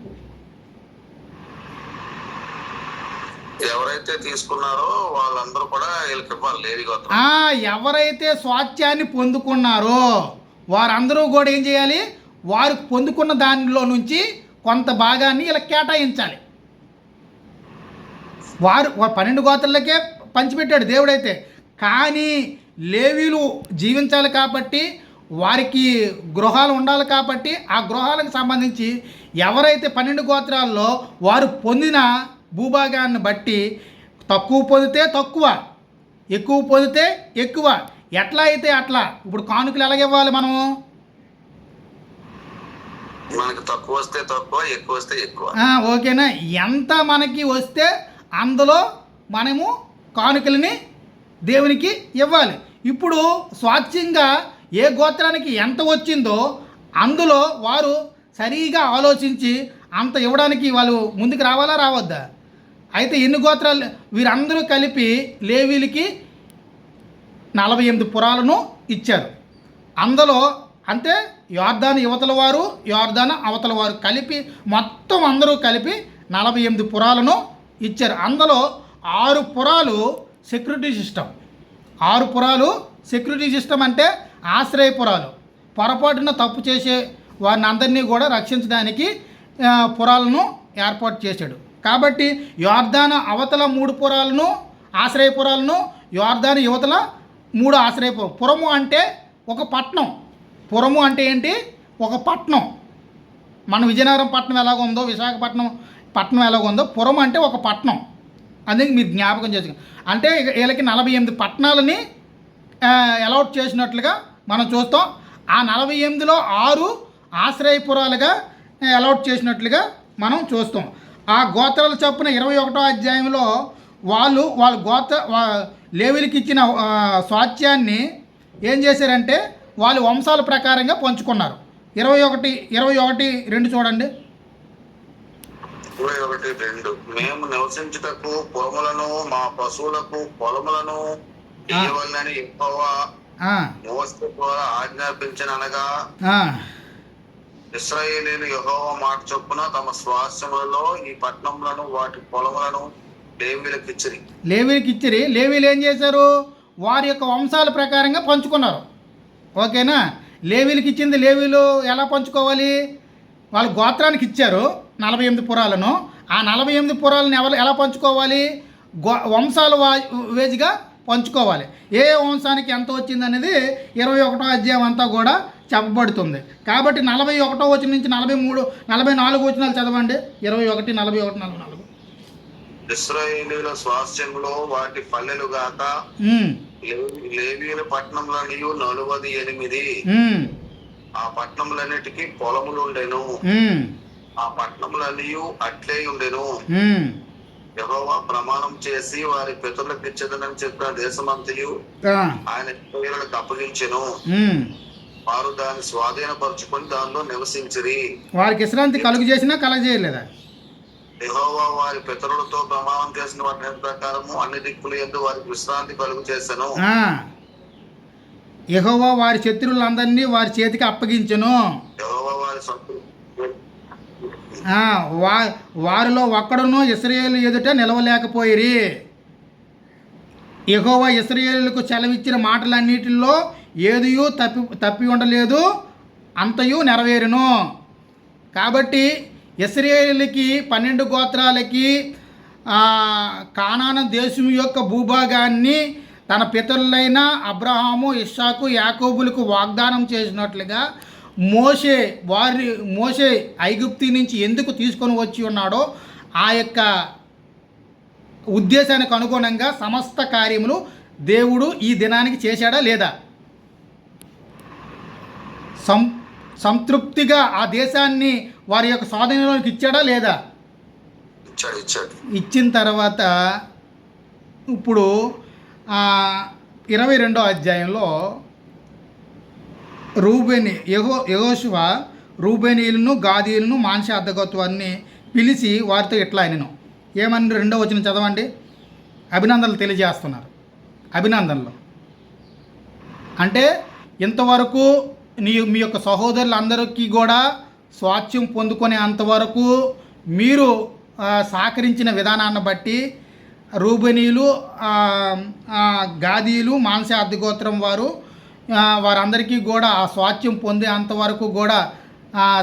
ఎవరైతే తీసుకున్నారో వాళ్ళందరూ కూడా లేవి గోత్రం. ఎవరైతే స్వాస్థ్యాన్ని పొందుకున్నారో వారందరూ కూడా ఏం చేయాలి? వారు పొందుకున్న దానిలో నుంచి కొంత భాగాన్ని ఇలా కేటాయించాలి. వారు 12 గోత్రాలకే పంచిపెట్టాడు దేవుడైతే. కానీ లేవీలు జీవించాలి కాబట్టి, వారికి గృహాలు ఉండాలి కాబట్టి, ఆ గృహాలకు సంబంధించి ఎవరైతే 12 గోత్రాల్లో వారు పొందిన భూభాగాన్ని బట్టి తక్కువ పొందితే తక్కువ, ఎక్కువ పొందితే ఎక్కువ, ఎట్లా అయితే అట్లా. ఇప్పుడు కానుకలు ఎలాగివ్వాలి మనము? మనకి తక్కువ వస్తే తక్కువ, ఎక్కువ వస్తే ఎక్కువ. ఓకేనా? ఎంత మనకి వస్తే అందులో మనము కానుకలని దేవునికి ఇవ్వాలి. ఇప్పుడు స్వాస్థ్యంగా ఏ గోత్రానికి ఎంత వచ్చిందో అందులో వారు సరిగా ఆలోచించి అంత ఇవ్వడానికి వాళ్ళు ముందుకు రావాలా రావద్దా? అయితే ఎన్ని గోత్రాలు? వీరందరూ కలిపి లేవీలకి 48 పురాలను ఇచ్చారు. అందులో అంటే యోర్దాను యువతల వారు, యోర్దాను అవతల వారు కలిపి మొత్తం అందరూ కలిపి 48 పురాలను ఇచ్చారు. అందులో 6 పురాలు సెక్యూరిటీ సిస్టమ్. 6 పురాలు సెక్యూరిటీ సిస్టమ్ అంటే ఆశ్రయపురాలు. పొరపాటున తప్పు చేసే వారిని అందరినీ కూడా రక్షించడానికి పురాలను ఏర్పాటు చేశాడు. కాబట్టి యోర్దాను అవతల 3 పురాలను, ఆశ్రయపురాలను, యోర్దాను యువతల 3 ఆశ్రయపురం. పురము అంటే ఒక పట్టణం. పురము అంటే ఏంటి? ఒక పట్టణం. మన విజయనగరం పట్టణం ఎలాగ ఉందో, విశాఖపట్నం పట్టణం ఎలాగ ఉందో, పురం అంటే ఒక పట్టణం. అందుకే మీరు జ్ఞాపకం చేసుకోండి. అంటే వీళ్ళకి 48 పట్టణాలని అలాట్ చేసినట్లుగా మనం చూస్తాం. ఆ 48లో 6 ఆశ్రయపురాలుగా అలాట్ చేసినట్లుగా మనం చూస్తాం. ఆ గోత్రాల చొప్పున 21వ అధ్యాయంలో వాళ్ళ లేవీలకు ఇచ్చిన స్వాస్థ్యాన్ని ఏం చేశారంటే వాళ్ళు వంశాల ప్రకారంగా పంచుకున్నారు. 21:2 చూడండి. 21:2 మేము నివసించుటకు పొలములను మా పశువులకు పొలములను ఇవ్వవలెనని యెహోవా మోషే ద్వారా ఆజ్ఞాపించిన అనగా ఇశ్రాయేలీయులు యెహోవా మాట చొప్పున తమ స్వాస్థ్యములలో ఈ పట్టణములను వాటి పొలములను లేవీయులకు ఇచ్చిరి. లేవీయులు ఏం చేశారు? వారి యొక్క వంశాల ప్రకారంగా పంచుకున్నారు. ఓకేనా? లేవీలకు ఇచ్చింది లేవీలు ఎలా పంచుకోవాలి? వాళ్ళ గోత్రానికి ఇచ్చారు 48 పురాలను. ఆ 48 పురాలను ఎలా పంచుకోవాలి? వంశాల వేజిగా పంచుకోవాలి. ఏ వంశానికి ఎంత వచ్చింది అనేది 21వ అధ్యాయం అంతా కూడా చెప్పబడుతుంది. కాబట్టి 41వ వచనం నుంచి 43, 44 వచనాలు చదవండి. 21, 41, 44. ఇశ్రాయేలీయుల స్వాస్థ్యంలో వాటి పల్లెలు గాక లేవీయుల పట్టణములనియు 48. ఆ పట్టణములన్నిటికీ పొలములు ఉండెను. ఆ పట్టణములనియు అట్లే ఉండెను. యెహోవా ప్రమాణం చేసి వారి పితరులకు ఇచ్చేదనని చెప్పిన దేశమంతయు ఆయన ఇశ్రాయేలులకు అప్పగించెను. వారు దాన్ని స్వాధీనపరుచుకొని దానిలో నివసించిరి. వారికి విశ్రాంతి కలుగు చేసినా కలగజేయలేదా? యెహోవా వారి పితరులతో ప్రమాణం చేసిన వాటి ప్రకారము అన్ని దిక్కులు యందు వారికి విశ్రాంతి కలుగు చేశాను. యెహోవా వారి శత్రువులందరినీ వారి చేతికి అప్పగించెను. యెహోవా వారి వారిలో ఒక్కడును ఇశ్రాయేలు ఎదుట నిలవలేకపోయిరి. యెహోవా ఇశ్రాయేలుకు సెలవిచ్చిన మాటలన్నిటిలో ఏదియూ తప్పి ఉండలేదు, అంతయు నెరవేరును. కాబట్టి ఇశ్రాయేలుకి 12 గోత్రాలకి కానాను దేశం యొక్క భూభాగాన్ని తన పితరులైన అబ్రహాము, ఇస్సాకు, యాకోబులకు వాగ్దానం చేసినట్లుగా మోషే ఐగుప్తు నుంచి ఎందుకు తీసుకొని వచ్చి ఉన్నాడో ఆ యొక్క ఉద్దేశానికి అనుగుణంగా సమస్త కార్యములు దేవుడు ఈ దినానికి చేశాడా లేదా? సంతృప్తిగా ఆ దేశాన్ని వారి యొక్క స్వాధీనంలోకి ఇచ్చాడా లేదా? ఇచ్చిన తర్వాత ఇప్పుడు 22వ అధ్యాయంలో యెహోషువ రూబేనీయులను, గాదీయులను, మాన్షే అర్థగోత్వాన్ని పిలిచి వారితో ఇట్లా ఆయనను ఏమని 2వ వచనం చదవండి. అభినందనలు తెలియజేస్తున్నారు. అభినందనలు అంటే ఇంతవరకు మీ యొక్క సహోదరులందరికీ కూడా స్వాస్థ్యం పొందుకునే అంతవరకు మీరు సహకరించిన విధానాన్ని బట్టి రూబెనీయులు, గాదీయులు, మాన్షే అర్థగోత్రం వారందరికీ కూడా ఆ స్వాస్థ్యం పొందే అంతవరకు కూడా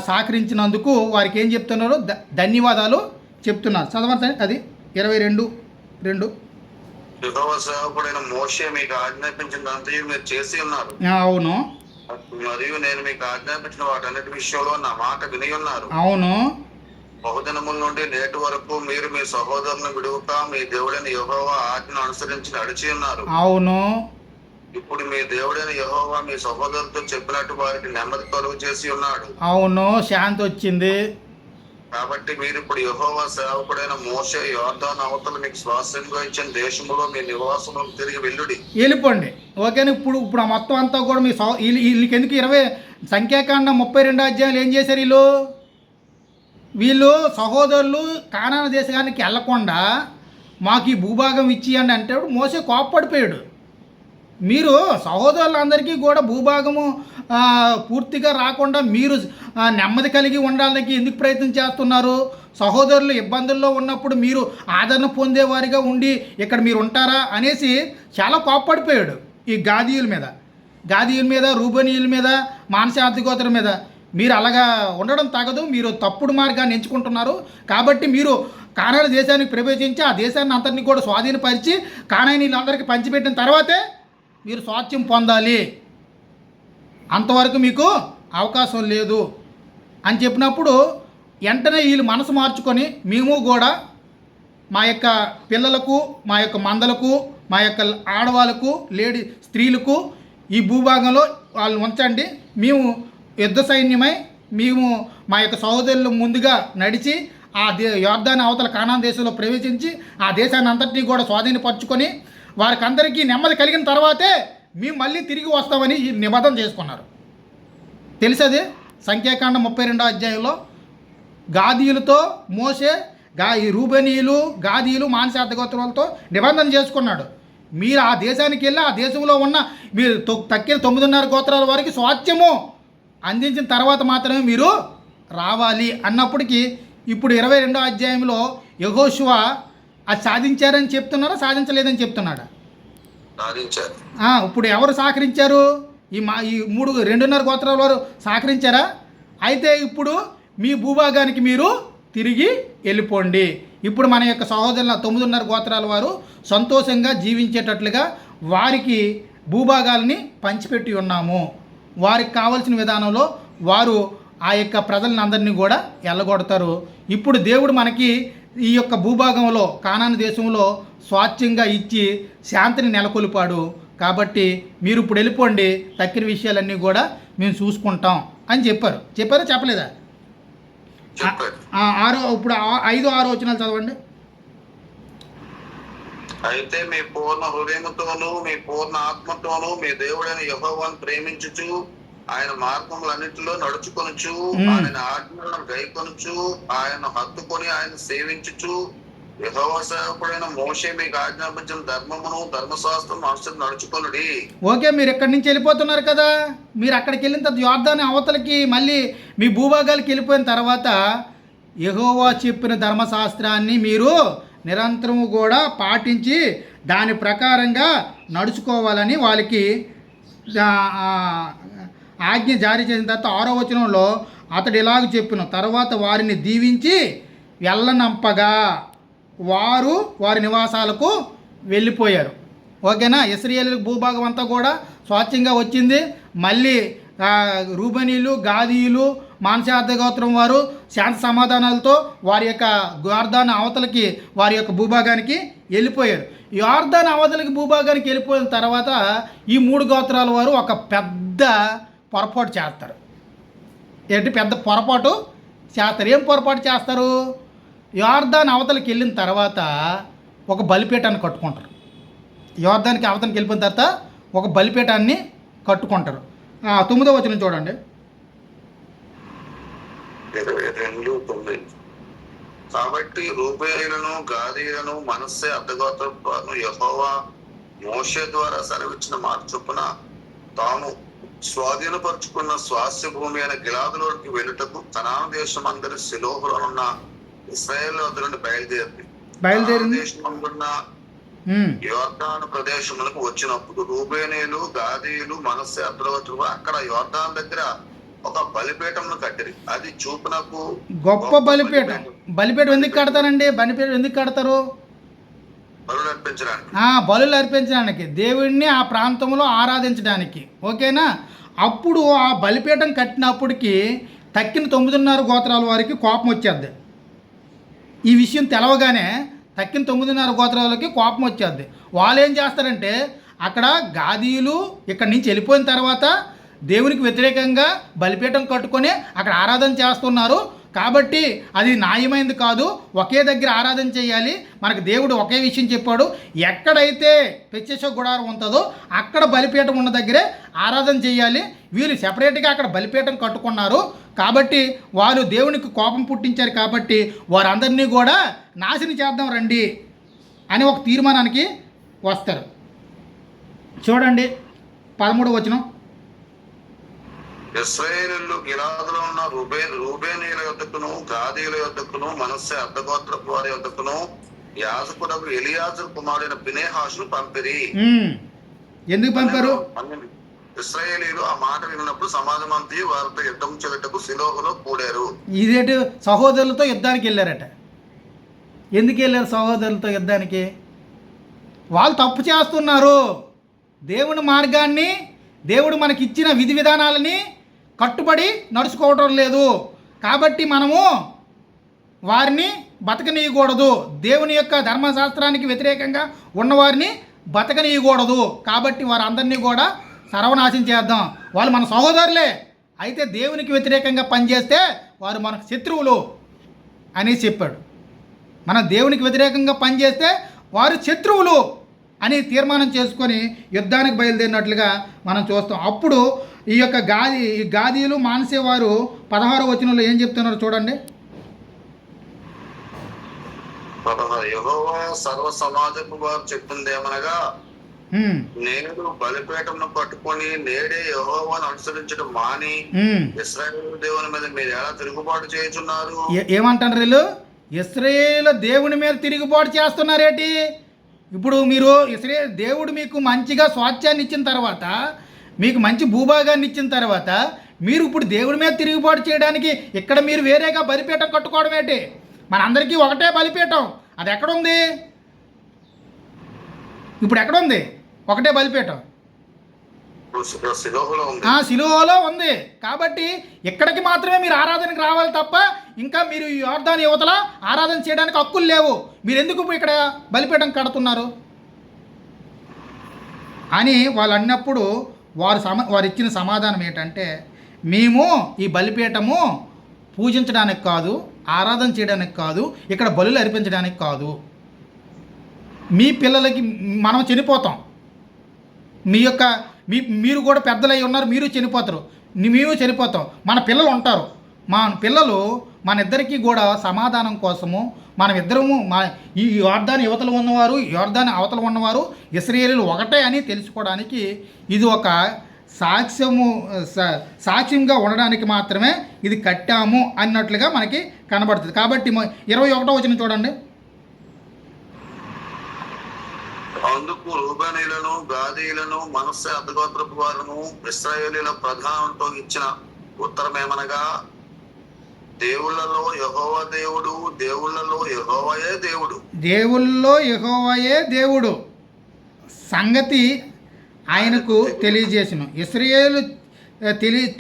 సహకరించినందుకు వారికి ఏం చెప్తున్నారో ధన్యవాదాలు చెప్తున్నారు. చదవండి అది 22:2. యెహోవా సేవకుడైన మోషే మీకు ఆజ్ఞాపించినంతయు మీరు చేసి ఉన్నారు. అవును. మరియు నేను మీకు ఆజ్ఞాపించిన వాటన్నిటి విషయంలో నా మాట విని ఉన్నారు. అవును. బహుదినముల నుండి నేటి వరకు మీరు మీ సహోదరుని విడువక మీ దేవుడైన యెహోవా ఆజ్ఞను అనుసరించి నడిచి ఉన్నారు. అవును. ఇప్పుడు మీ దేవుడైన యెహోవా మీ సహోదరులతో చెప్పినట్టు వారికి నెమ్మది కలుగు చేసి ఉన్నాడు. అవును, శాంతి వచ్చింది. కాబట్టి మీరు ఇప్పుడు యెహోవా సేవకుడైన మోషే యోర్దాను అవతల మీకు స్వాస్థ్యంగా ఇచ్చిన దేశంలో మీ నివాసములకు తిరిగి వెళ్ళిపోండి. ఓకేనా? ఇప్పుడు ఆ మొత్తం అంతా కూడా మీ వీళ్ళకి ఎందుకు 20 సంఖ్యాకాండం 32 అధ్యాయులు ఏం చేశారు? వీళ్ళు సహోదరులు కానాను దేశానికి వెళ్లకుండా మాకు ఈ భూభాగం ఇచ్చియండి అంటే మోషే కోప్పడిపోయాడు. మీరు సహోదరులందరికీ కూడా భూభాగము పూర్తిగా రాకుండా మీరు నెమ్మది కలిగి ఉండడానికి ఎందుకు ప్రయత్నం చేస్తున్నారు? సహోదరులు ఇబ్బందుల్లో ఉన్నప్పుడు మీరు ఆదరణ పొందేవారిగా ఉండి ఇక్కడ మీరు ఉంటారా అనేసి చాలా కోప్పడిపోయాడు ఈ గాదీయుల మీద రూబనీయుల మీద మానసార్థి గోత్రం మీద. మీరు అలాగా ఉండడం తగదు, మీరు తప్పుడు మార్గాన్ని ఎంచుకుంటున్నారు. కాబట్టి మీరు కానాను దేశానికి ప్రవేశించి ఆ దేశాన్ని అంతటినీ కూడా స్వాధీనపరిచి కానానీలందరికీ పంచిపెట్టిన తర్వాతే మీరు స్వాస్థ్యం పొందాలి, అంతవరకు మీకు అవకాశం లేదు అని చెప్పినప్పుడు వెంటనే వీళ్ళు మనసు మార్చుకొని మేము కూడా మా యొక్క పిల్లలకు, మా యొక్క మందలకు, మా యొక్క ఆడవాళ్ళకు, స్త్రీలకు ఈ భూభాగంలో వాళ్ళని ఉంచండి, మేము యుద్ధ సైన్యమై మేము మా యొక్క సహోదరులు ముందుగా నడిచి ఆ యోర్దాను అవతల కానాన్ దేశంలో ప్రవేశించి ఆ దేశాన్ని అంతటినీ కూడా స్వాధీనపరచుకొని వారికి అందరికీ నెమ్మది కలిగిన తర్వాతే మేము మళ్ళీ తిరిగి వస్తామని ఈ నిబంధన చేసుకున్నారు. తెలిసేది సంఖ్యాకాండం 32వ అధ్యాయంలో గాదీయులతో మోసే ఈ రూబెనీయులు, గాదీయులు, మానసార్థ గోత్రాలతో నిబంధన చేసుకున్నాడు. మీరు ఆ దేశానికి వెళ్ళి ఆ దేశంలో ఉన్న మీరు తక్కిన 9.5 గోత్రాల వరకు స్వాస్థ్యము అందించిన తర్వాత మాత్రమే మీరు రావాలి అన్నప్పటికీ ఇప్పుడు 22వ అధ్యాయంలో యెహోషువ అది సాధించారని చెప్తున్నారా, సాధించలేదని చెప్తున్నాడా? సాధించారు. ఇప్పుడు ఎవరు సహకరించారు? ఈ 2.5 గోత్రాల వారు సహకరించారా? అయితే ఇప్పుడు మీ భూభాగానికి మీరు తిరిగి వెళ్ళిపోండి. ఇప్పుడు మన యొక్క సహోదరుల 9.5 గోత్రాల వారు సంతోషంగా జీవించేటట్లుగా వారికి భూభాగాల్ని పంచిపెట్టి ఉన్నాము. వారికి కావలసిన విధానంలో వారు ఆ యొక్క ప్రజలను అందరినీ కూడా ఎల్లగొడతారు. ఇప్పుడు దేవుడు మనకి ఈ యొక్క భూభాగంలో కానాను దేశంలో స్వాస్థ్యంగా ఇచ్చి శాంతిని నెలకొల్పాడు. కాబట్టి మీరు ఇప్పుడు వెళ్ళిపోండి, తక్కిన విషయాలన్నీ కూడా మేము చూసుకుంటాం అని చెప్పారా చెప్పలేదా? ఇప్పుడు 5-6 వచనాలు చదవండి. అయితే మీ పూర్ణ హృదయముతోనూ మీ పూర్ణ ఆత్మతోనూ మీ దేవుడైన యెహోవాను ప్రేమించుచు ఆయన మార్గములన్నిటిలో నడుచుకొనుచు ఆయన ఆజ్ఞలను గైకొనుచు ఆయన హత్తుకొని ఆయన సేవించుచు యెహోవా సేవకుడైన మోషే మీకు ఆజ్ఞాపించిన ధర్మమును ధర్మశాస్త్రం అనుసరించి నడుచుకొనుడి. ఓకే, మీరు ఎక్కడి నుంచి వెళ్ళిపోతున్నారు కదా, మీరు అక్కడికి వెళ్ళిన తర్వాత యోర్దాను అవతలకి మళ్ళీ మీ భూభాగాలకి వెళ్ళిపోయిన తర్వాత యెహోవా చెప్పిన ధర్మశాస్త్రాన్ని మీరు నిరంతరము కూడా పాటించి దాని ప్రకారంగా నడుచుకోవాలని వాళ్ళకి ఆజ్ఞ జారీ చేసిన తర్వాత 6వ వచనంలో అతడు ఇలాగ చెప్పిన తర్వాత వారిని దీవించి వెళ్ళనంపగా వారు వారి నివాసాలకు వెళ్ళిపోయారు. ఓకేనా? ఇశ్రాయేలు భూభాగం అంతా కూడా స్వాచ్ఛంగా వచ్చింది. మళ్ళీ రూబనీయులు, గాదీయులు, మానసార్థ గోత్రం వారు శాంతి సమాధానాలతో వారి యొక్క యోర్దాను అవతలకి వారి యొక్క భూభాగానికి వెళ్ళిపోయారు. యోర్దాను అవతలకి భూభాగానికి వెళ్ళిపోయిన తర్వాత ఈ 3 గోత్రాల వారు ఒక పెద్ద పొరపాటు చేస్తారు. పెద్ద పొరపాటు చేస్తారు. ఏం పొరపాటు చేస్తారు? యోర్దాను అవతలకి వెళ్ళిన తర్వాత ఒక బలిపీఠాన్ని కట్టుకుంటారు. యోర్దానికి అవతలకి వెళ్ళిపోయిన తర్వాత ఒక బలిపీఠాన్ని కట్టుకుంటారు. 9వ వచనం చూడండి. 22:9. కాబట్టి రూబేయులను, గాదీయులను, మనస్సే అర్థగోత్రపు యెహోవా మోషే ద్వారా సెలవిచ్చిన మాట చొప్పున తాము స్వాధీనపరుచుకున్న స్వాస్థ్య భూమి అయిన గిలాదులోకి వెళ్ళుటకు కనాను దేశం అందరి షిలోహులోనున్న ఇశ్రాయేలు వద్దనుండి బయలుదేరింది. యోర్దాను ప్రదేశములకు వచ్చినప్పుడు రూబేనీయులు, గాదీయులు, మనస్సే అర్థగోత్రపు అక్కడ యోర్దాను దగ్గర ఒక బలిపీఠంను కట్టిరి. అది చూపునకు గొప్ప బలిపీఠం. బలిపీఠం ఎందుకు కడతారండి? బలిపీఠం ఎందుకు కడతారు? బలులు అర్పించడానికి, దేవుడిని ఆ ప్రాంతంలో ఆరాధించడానికి. ఓకేనా? అప్పుడు ఆ బలిపీఠం కట్టినప్పటికీ తక్కిన 9.5 గోత్రాల వారికి కోపం వచ్చేద్ది. ఈ విషయం తెలవగానే తక్కిన 9.5 గోత్రాలకి కోపం వచ్చేద్ది. వాళ్ళు ఏం చేస్తారంటే అక్కడ గాదీయులు ఇక్కడి నుంచి వెళ్ళిపోయిన తర్వాత దేవునికి వ్యతిరేకంగా బలిపీఠం కట్టుకొని అక్కడ ఆరాధన చేస్తున్నారు. కాబట్టి అది న్యాయమైనది కాదు. ఒకే దగ్గర ఆరాధన చేయాలి. మనకు దేవుడు ఒకే విషయం చెప్పాడు. ఎక్కడైతే ప్రత్యక్ష గుడారం ఉంటుందో అక్కడ బలిపీఠం ఉన్న దగ్గరే ఆరాధన చేయాలి. వీళ్ళు సెపరేట్గా అక్కడ బలిపీఠం కట్టుకున్నారు. కాబట్టి వాళ్ళు దేవునికి కోపం పుట్టించారు. కాబట్టి వారందరినీ కూడా నాశనం చేద్దాం రండి అని ఒక తీర్మానానికి వస్తారు. చూడండి 13వ వచనం. ఇశ్రాయేలీయులు గిలాదులో ఉన్న రూబేనీయుల యొద్దకును గాదీయుల యొద్దకును మనస్సే అర్థగోత్రపు వారి యొద్దకును యాజకుడకు ఎలియాజరు కుమారుడైన ఫినెహాసును పంపిరి. ఎందుకు పంపారు? ఇశ్రాయేలీయులు ఆ మాట విన్నప్పుడు సమాజమంతా వారితో యుద్ధం చేయటకు షిలోహులో కూడారు. ఇదేంటి? సహోదరులతో యుద్ధానికి వెళ్ళారట. ఎందుకు వెళ్ళారు సహోదరులతో యుద్ధానికి? వాళ్ళు తప్పు చేస్తున్నారు. దేవుని మార్గాన్ని, దేవుడు మనకిచ్చిన విధి విధానాలని కట్టుబడి నడుచుకోవడం లేదు. కాబట్టి మనము వారిని బతకనీయకూడదు. దేవుని యొక్క ధర్మశాస్త్రానికి వ్యతిరేకంగా ఉన్నవారిని బతకనీయకూడదు. కాబట్టి వారందరినీ కూడా సర్వనాశం చేద్దాం. వాళ్ళు మన సహోదరులే, అయితే దేవునికి వ్యతిరేకంగా పనిచేస్తే వారు మనకు శత్రువులు అని చెప్పాడు. మన దేవునికి వ్యతిరేకంగా పనిచేస్తే వారు శత్రువులు అని తీర్మానం చేసుకొని యుద్ధానికి బయలుదేరినట్లుగా మనం చూస్తాం. అప్పుడు ఈ యొక్క గాదీలు మానసే వారు 16వ వచనంలో ఏం చెప్తున్నారో చూడండి. యెహోవా సర్వ సమాజపు వారు చెప్తుంది ఏమనగా, నేడు బలిపీఠమును పట్టుకొని నేడే యెహోవాను అనుసరించడం మాని ఇశ్రాయేలు దేవుని మీద మీరు ఎలా తిరుగుబాటు చేయుచున్నారు? ఏమంటారు వీళ్ళు? ఇశ్రాయేలు దేవుని మీద తిరుగుబాటు చేస్తున్నారేటి? ఇప్పుడు మీరు దేవుడు మీకు మంచిగా స్వాస్థ్యాన్ని ఇచ్చిన తర్వాత, మీకు మంచి భూభాగాన్ని ఇచ్చిన తర్వాత, మీరు ఇప్పుడు దేవుడి మీద తిరుగుబాటు చేయడానికి ఇక్కడ మీరు వేరేగా బలిపీఠం కట్టుకోవడం ఏంటి? మనందరికీ ఒకటే బలిపీఠం, అది ఎక్కడుంది? ఇప్పుడు ఎక్కడుంది? ఒకటే బలిపీఠం సిలువలో ఉంది. కాబట్టి ఇక్కడికి మాత్రమే మీరు ఆరాధనకు రావాలి తప్ప ఇంకా మీరు యోర్దాను యువతల ఆరాధన చేయడానికి హక్కులు లేవు. మీరు ఎందుకు ఇక్కడ బలిపీఠం కడుతున్నారు అని వాళ్ళు అన్నప్పుడు వారు ఇచ్చిన సమాధానం ఏంటంటే, మేము ఈ బలిపీఠము పూజించడానికి కాదు, ఆరాధన చేయడానికి కాదు, ఇక్కడ బలులు అర్పించడానికి కాదు. మీ పిల్లలకి మనం చనిపోతాం, మీరు కూడా పెద్దలై ఉన్నారు, మీరు చనిపోతారు, మేము చనిపోతాం, మన పిల్లలు ఉంటారు. మన ఇద్దరికీ కూడా సమాధానం కోసము మనం ఇద్దరము ఈ యోర్దాను యువతలు ఉన్నవారు, యోర్దాను అవతలు ఉన్నవారు, ఇశ్రాయేలీయులు ఒకటే అని తెలుసుకోవడానికి ఇది ఒక సాక్ష్యంగా ఉండడానికి మాత్రమే ఇది కట్టాము అన్నట్లుగా మనకి కనబడుతుంది. కాబట్టి 21వ వచనం చూడండి. అందుకు రూబేనీయులను గాదీయులను మనస్సే అర్థగోత్రపు వారును ఇశ్రాయేలీయుల ప్రధానులతో ఇచ్చిన ఉత్తరం ఏమనగా, దేవుళ్ళలో యెహోవా దేవుడు, దేవుళ్ళలో యెహోవాయే దేవుడు, దేవుళ్ళలో యెహోవాయే దేవుడు సంగతి ఆయనకు తెలియజేసిను. ఇశ్రాయేలు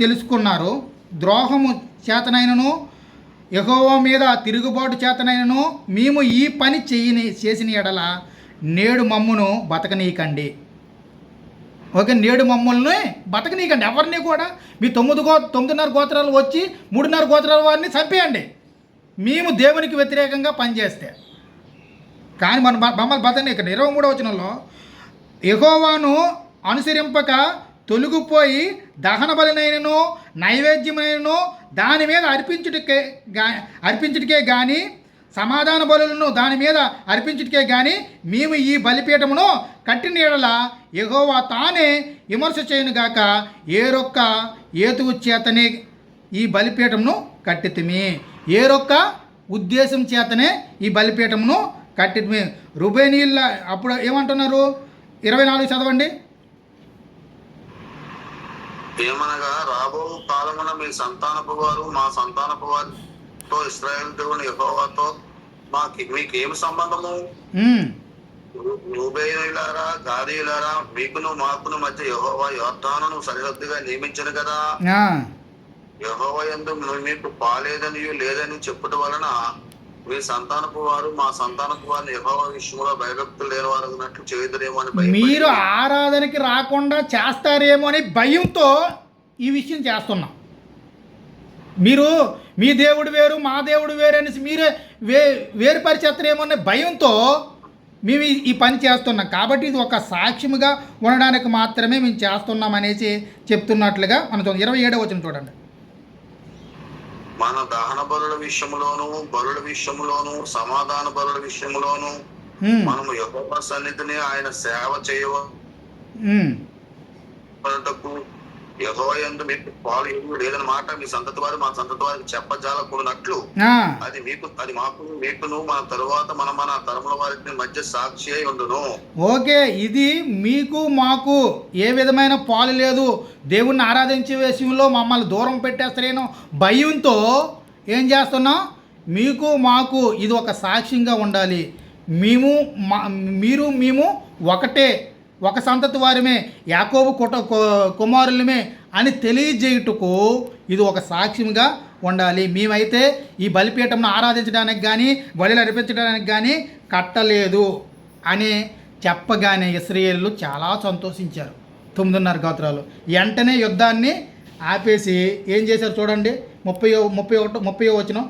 తెలుసుకున్నారు. ద్రోహము చేతనైనను యెహోవా మీద తిరుగుబాటు చేతనైనను మేము ఈ పని చేసిన ఎడల నేడు మమ్మును బతకనీయకండి. ఓకే, నేడు మమ్మల్ని బతకనీయకండి. ఎవరిని కూడా మీ 9.5 గోత్రాలు వచ్చి 3.5 గోత్రాల వారిని చంపేయండి మేము దేవునికి వ్యతిరేకంగా పనిచేస్తే. కానీ మమ్మల్ని బతకనీయకండి. 23వ వచనంలో, యెహోవాను అనుసరింపక తొలగిపోయి దహన బలినైనను నైవేద్యమైనను దాని మీద అర్పించుటకే కానీ సమాధాన బలులను దాని మీద అర్పించుటకే కానీ మేము ఈ బలిపీఠమును కట్టిన యెడల యెహోవా తానే విమర్శ చేయనుగాక ఏరొక్క ఏతువు చేతనే ఈ బలిపీఠమును కట్టితిమి. ఏరొక్క ఉద్దేశం చేతనే ఈ బలిపీఠమును కట్టితిమి. రూబేనీయుల అప్పుడు ఏమంటున్నారు? 24 చదవండి. ఏమనగా, రాబో కాలమున మీ సంతానపు వారు మా సంతానపు వారితో ఇశ్రాయేలు దేవుని యెహోవాతో మీకేమి సంబంధము? రూబేనీయులారా గాదీయులారా, మీకును మాకును మధ్య యెహోవా యోర్దానును సరిహద్దుగా నియమించను కదా. యెహోవా యందు మీకు పాలేదని లేదని చెప్పుట వలన మీ సంతానపు వారు మా సంతానపు వారిని యెహోవా విషయంలో భయభక్తులు లేని వారు అన్నట్లు చేయుదురేమో అని మీరు ఆరాధనకి రాకుండా చేస్తారేమో అని భయంతో ఈ విషయం చేస్తున్నాం. మీరు మీ దేవుడు వేరు మా దేవుడు వేరు అనేసి మీరే వేరుపరిచేస్తారేమో అనే భయంతో మేము ఈ పని చేస్తున్నాం. కాబట్టి ఇది ఒక సాక్ష్యముగా ఉండడానికి మాత్రమే మేము చేస్తున్నాం అనేసి చెప్తున్నట్లుగా మనం 27వ వచనం చూడండి. మన దహన బలుల విషయములోను సమాధాన బలుల విషయములోను మనము యెహోవా సన్నిధిని ఆయన సేవ యెహోవా యందు మీకు పాలు ఇవ్వు లేదన్నమాట. మీ సంతతి వారు మా సంతతి వారికి చెప్పజాలకూడనట్లు అది మీకు, అది మాకు, మీకును మన తరువాత మన తరముల వారికి మధ్య సాక్షి అయి ఉండును. ఓకే, ఇది మీకు మాకు ఏ విధమైన పాలు లేదు, దేవుణ్ణి ఆరాధించే విషయంలో మమ్మల్ని దూరం పెట్టేస్తారేనో భయంతో ఏం చేస్తున్నాం, మీకు మాకు ఇది ఒక సాక్ష్యంగా ఉండాలి. మీరు మేము ఒకటే, ఒక సంతతి వారమే, యాకోబు కుమారులమే అని తెలియజేయుటకు ఇది ఒక సాక్ష్యంగా ఉండాలి. మేమైతే ఈ బలిపీఠంను ఆరాధించడానికి కానీ బలిలు అర్పించడానికి కానీ కట్టలేదు అని చెప్పగానే ఇశ్రాయేలు చాలా సంతోషించారు. 9:30 గోత్రాలు వెంటనే యుద్ధాన్ని ఆపేసి ఏం చేశారు చూడండి. 30 వచనం.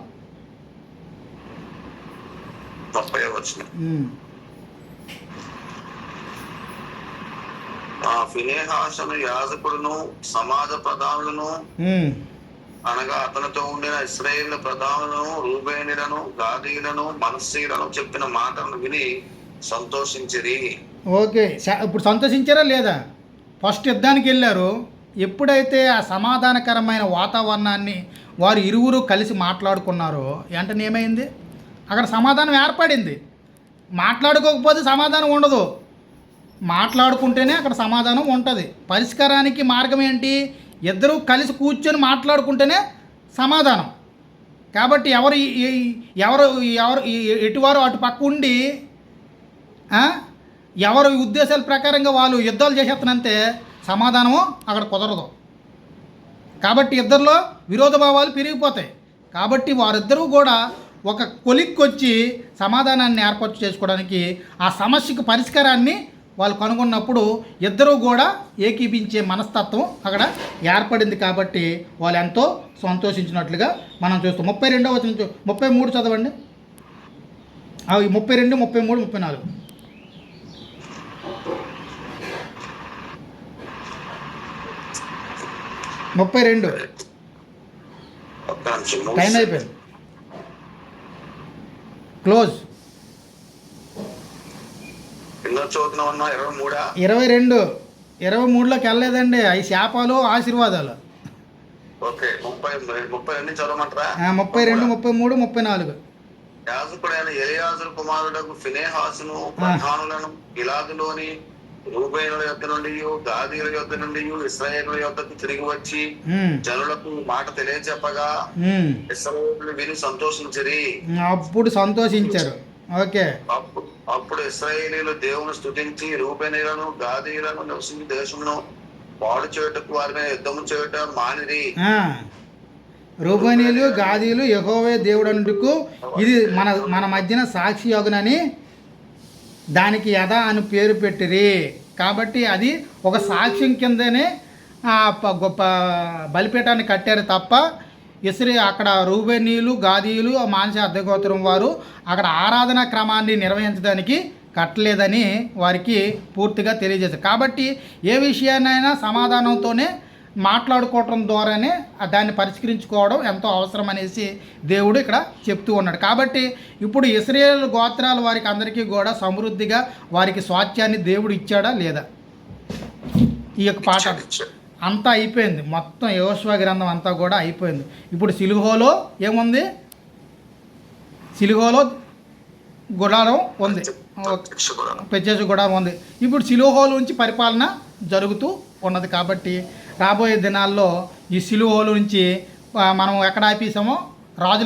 ఫినెహాసును యాజకుడును సమాజ ప్రధానులను అనగా అతనితో ఉండిన ఇశ్రాయేలు ప్రధానులను రూబేనులను గాదీయులను మనస్సీయులను చెప్పిన మాటలను విని సంతోషించిరి. ఓకే, ఇప్పుడు సంతోషించారా లేదా? ఫస్ట్ యుద్ధానికి వెళ్ళారు. ఎప్పుడైతే ఆ సమాధానకరమైన వాతావరణాన్ని వారు ఇరువురు కలిసి మాట్లాడుకున్నారో వెంటనే ఏమైంది, అక్కడ సమాధానం ఏర్పడింది. మాట్లాడుకోకపోతే సమాధానం ఉండదు, మాట్లాడుకుంటేనే అక్కడ సమాధానం ఉంటుంది. పరిష్కారానికి మార్గం ఏంటి? ఇద్దరూ కలిసి కూర్చొని మాట్లాడుకుంటేనే సమాధానం. కాబట్టి ఎవరు ఎటువారు అటు పక్క ఉండి ఎవరు ఉద్దేశాల ప్రకారంగా వాళ్ళు యుద్ధాలు చేసేస్తానంతే సమాధానము అక్కడ కుదరదు. కాబట్టి ఇద్దరిలో విరోధ భావాలు పెరిగిపోతాయి. కాబట్టి వారిద్దరూ కూడా ఒక కొలిక్కొచ్చి సమాధానాన్ని ఏర్పాటు చేసుకోవడానికి, ఆ సమస్యకు పరిష్కారాన్ని వాళ్ళు కనుగొన్నప్పుడు ఇద్దరూ కూడా ఏకీపించే మనస్తత్వం అక్కడ ఏర్పడింది. కాబట్టి వాళ్ళు ఎంతో సంతోషించినట్లుగా మనం చూస్తాం. 32వ వచనం 33 చదవండి. 32, 33, 34. 32 టైం అయిపోయింది. క్లోజ్. 22, 23లోకి వెళ్ళలేదండి. అవి శాపాలు ఆశీర్వాదాలు. 32, 33, 34. యాజకుడైన ఎలియాజరు కుమారుడకు ఫినెహాసును ప్రధానులను గిలాదులోని రూబేనుల యొద్ద నుండి గాదీయుల యొద్ద నుండి ఇశ్రాయేలుల యొద్దకు తిరిగి వచ్చి జనులకు మాట తెలియచెప్పగా ఇశ్రాయేలులు విని సంతోషించిరి. అప్పుడు సంతోషించారు. ఓకే, అప్పుడు ఇశ్రాయేలీయులు దేవుని స్తుతించి రూబేనీయులను గాదీయులను నివసించి దేశమును పాడు చేయుటకు వారి మీద యుద్ధము చేయుట మానిరి. రూబేనీయులు గాదీయులు యెహోవా దేవుడందుకు ఇది మన మధ్యన సాక్షి యోగునని దానికి యథా అని పేరు పెట్టిరి. కాబట్టి అది ఒక సాక్ష్యం కిందనే గొప్ప బలిపీఠాన్ని కట్టారు తప్ప అక్కడ రూబేనీయులు గాదీయులు మానస అద్దెగోత్రం వారు అక్కడ ఆరాధనా క్రమాన్ని నిర్వహించడానికి కట్టలేదని వారికి పూర్తిగా తెలియజేశారు. కాబట్టి ఏ విషయాన్నైనా సమాధానంతోనే మాట్లాడుకోవటం ద్వారానే దాన్ని పరిష్కరించుకోవడం ఎంతో అవసరం అనేసి దేవుడు ఇక్కడ చెప్తూ ఉన్నాడు. కాబట్టి ఇప్పుడు ఇశ్రాయేలు గోత్రాల వారికి అందరికీ కూడా సమృద్ధిగా వారికి స్వాస్థ్యాన్ని దేవుడు ఇచ్చాడా లేదా? ఈ యొక్క పాట అంతా అయిపోయింది. మొత్తం యెహోషువ గ్రంథం అంతా కూడా అయిపోయింది. ఇప్పుడు సిలుహోలో ఏముంది? సిలుహోలో గుడారం ఉంది, ప్రత్యేక గుడారం ఉంది. ఇప్పుడు సిలుహోలో నుంచి పరిపాలన జరుగుతూ ఉన్నది. కాబట్టి రాబోయే దినాల్లో ఈ సిలుహోలు నుంచి మనం ఎక్కడ ఆపేసామో రాజు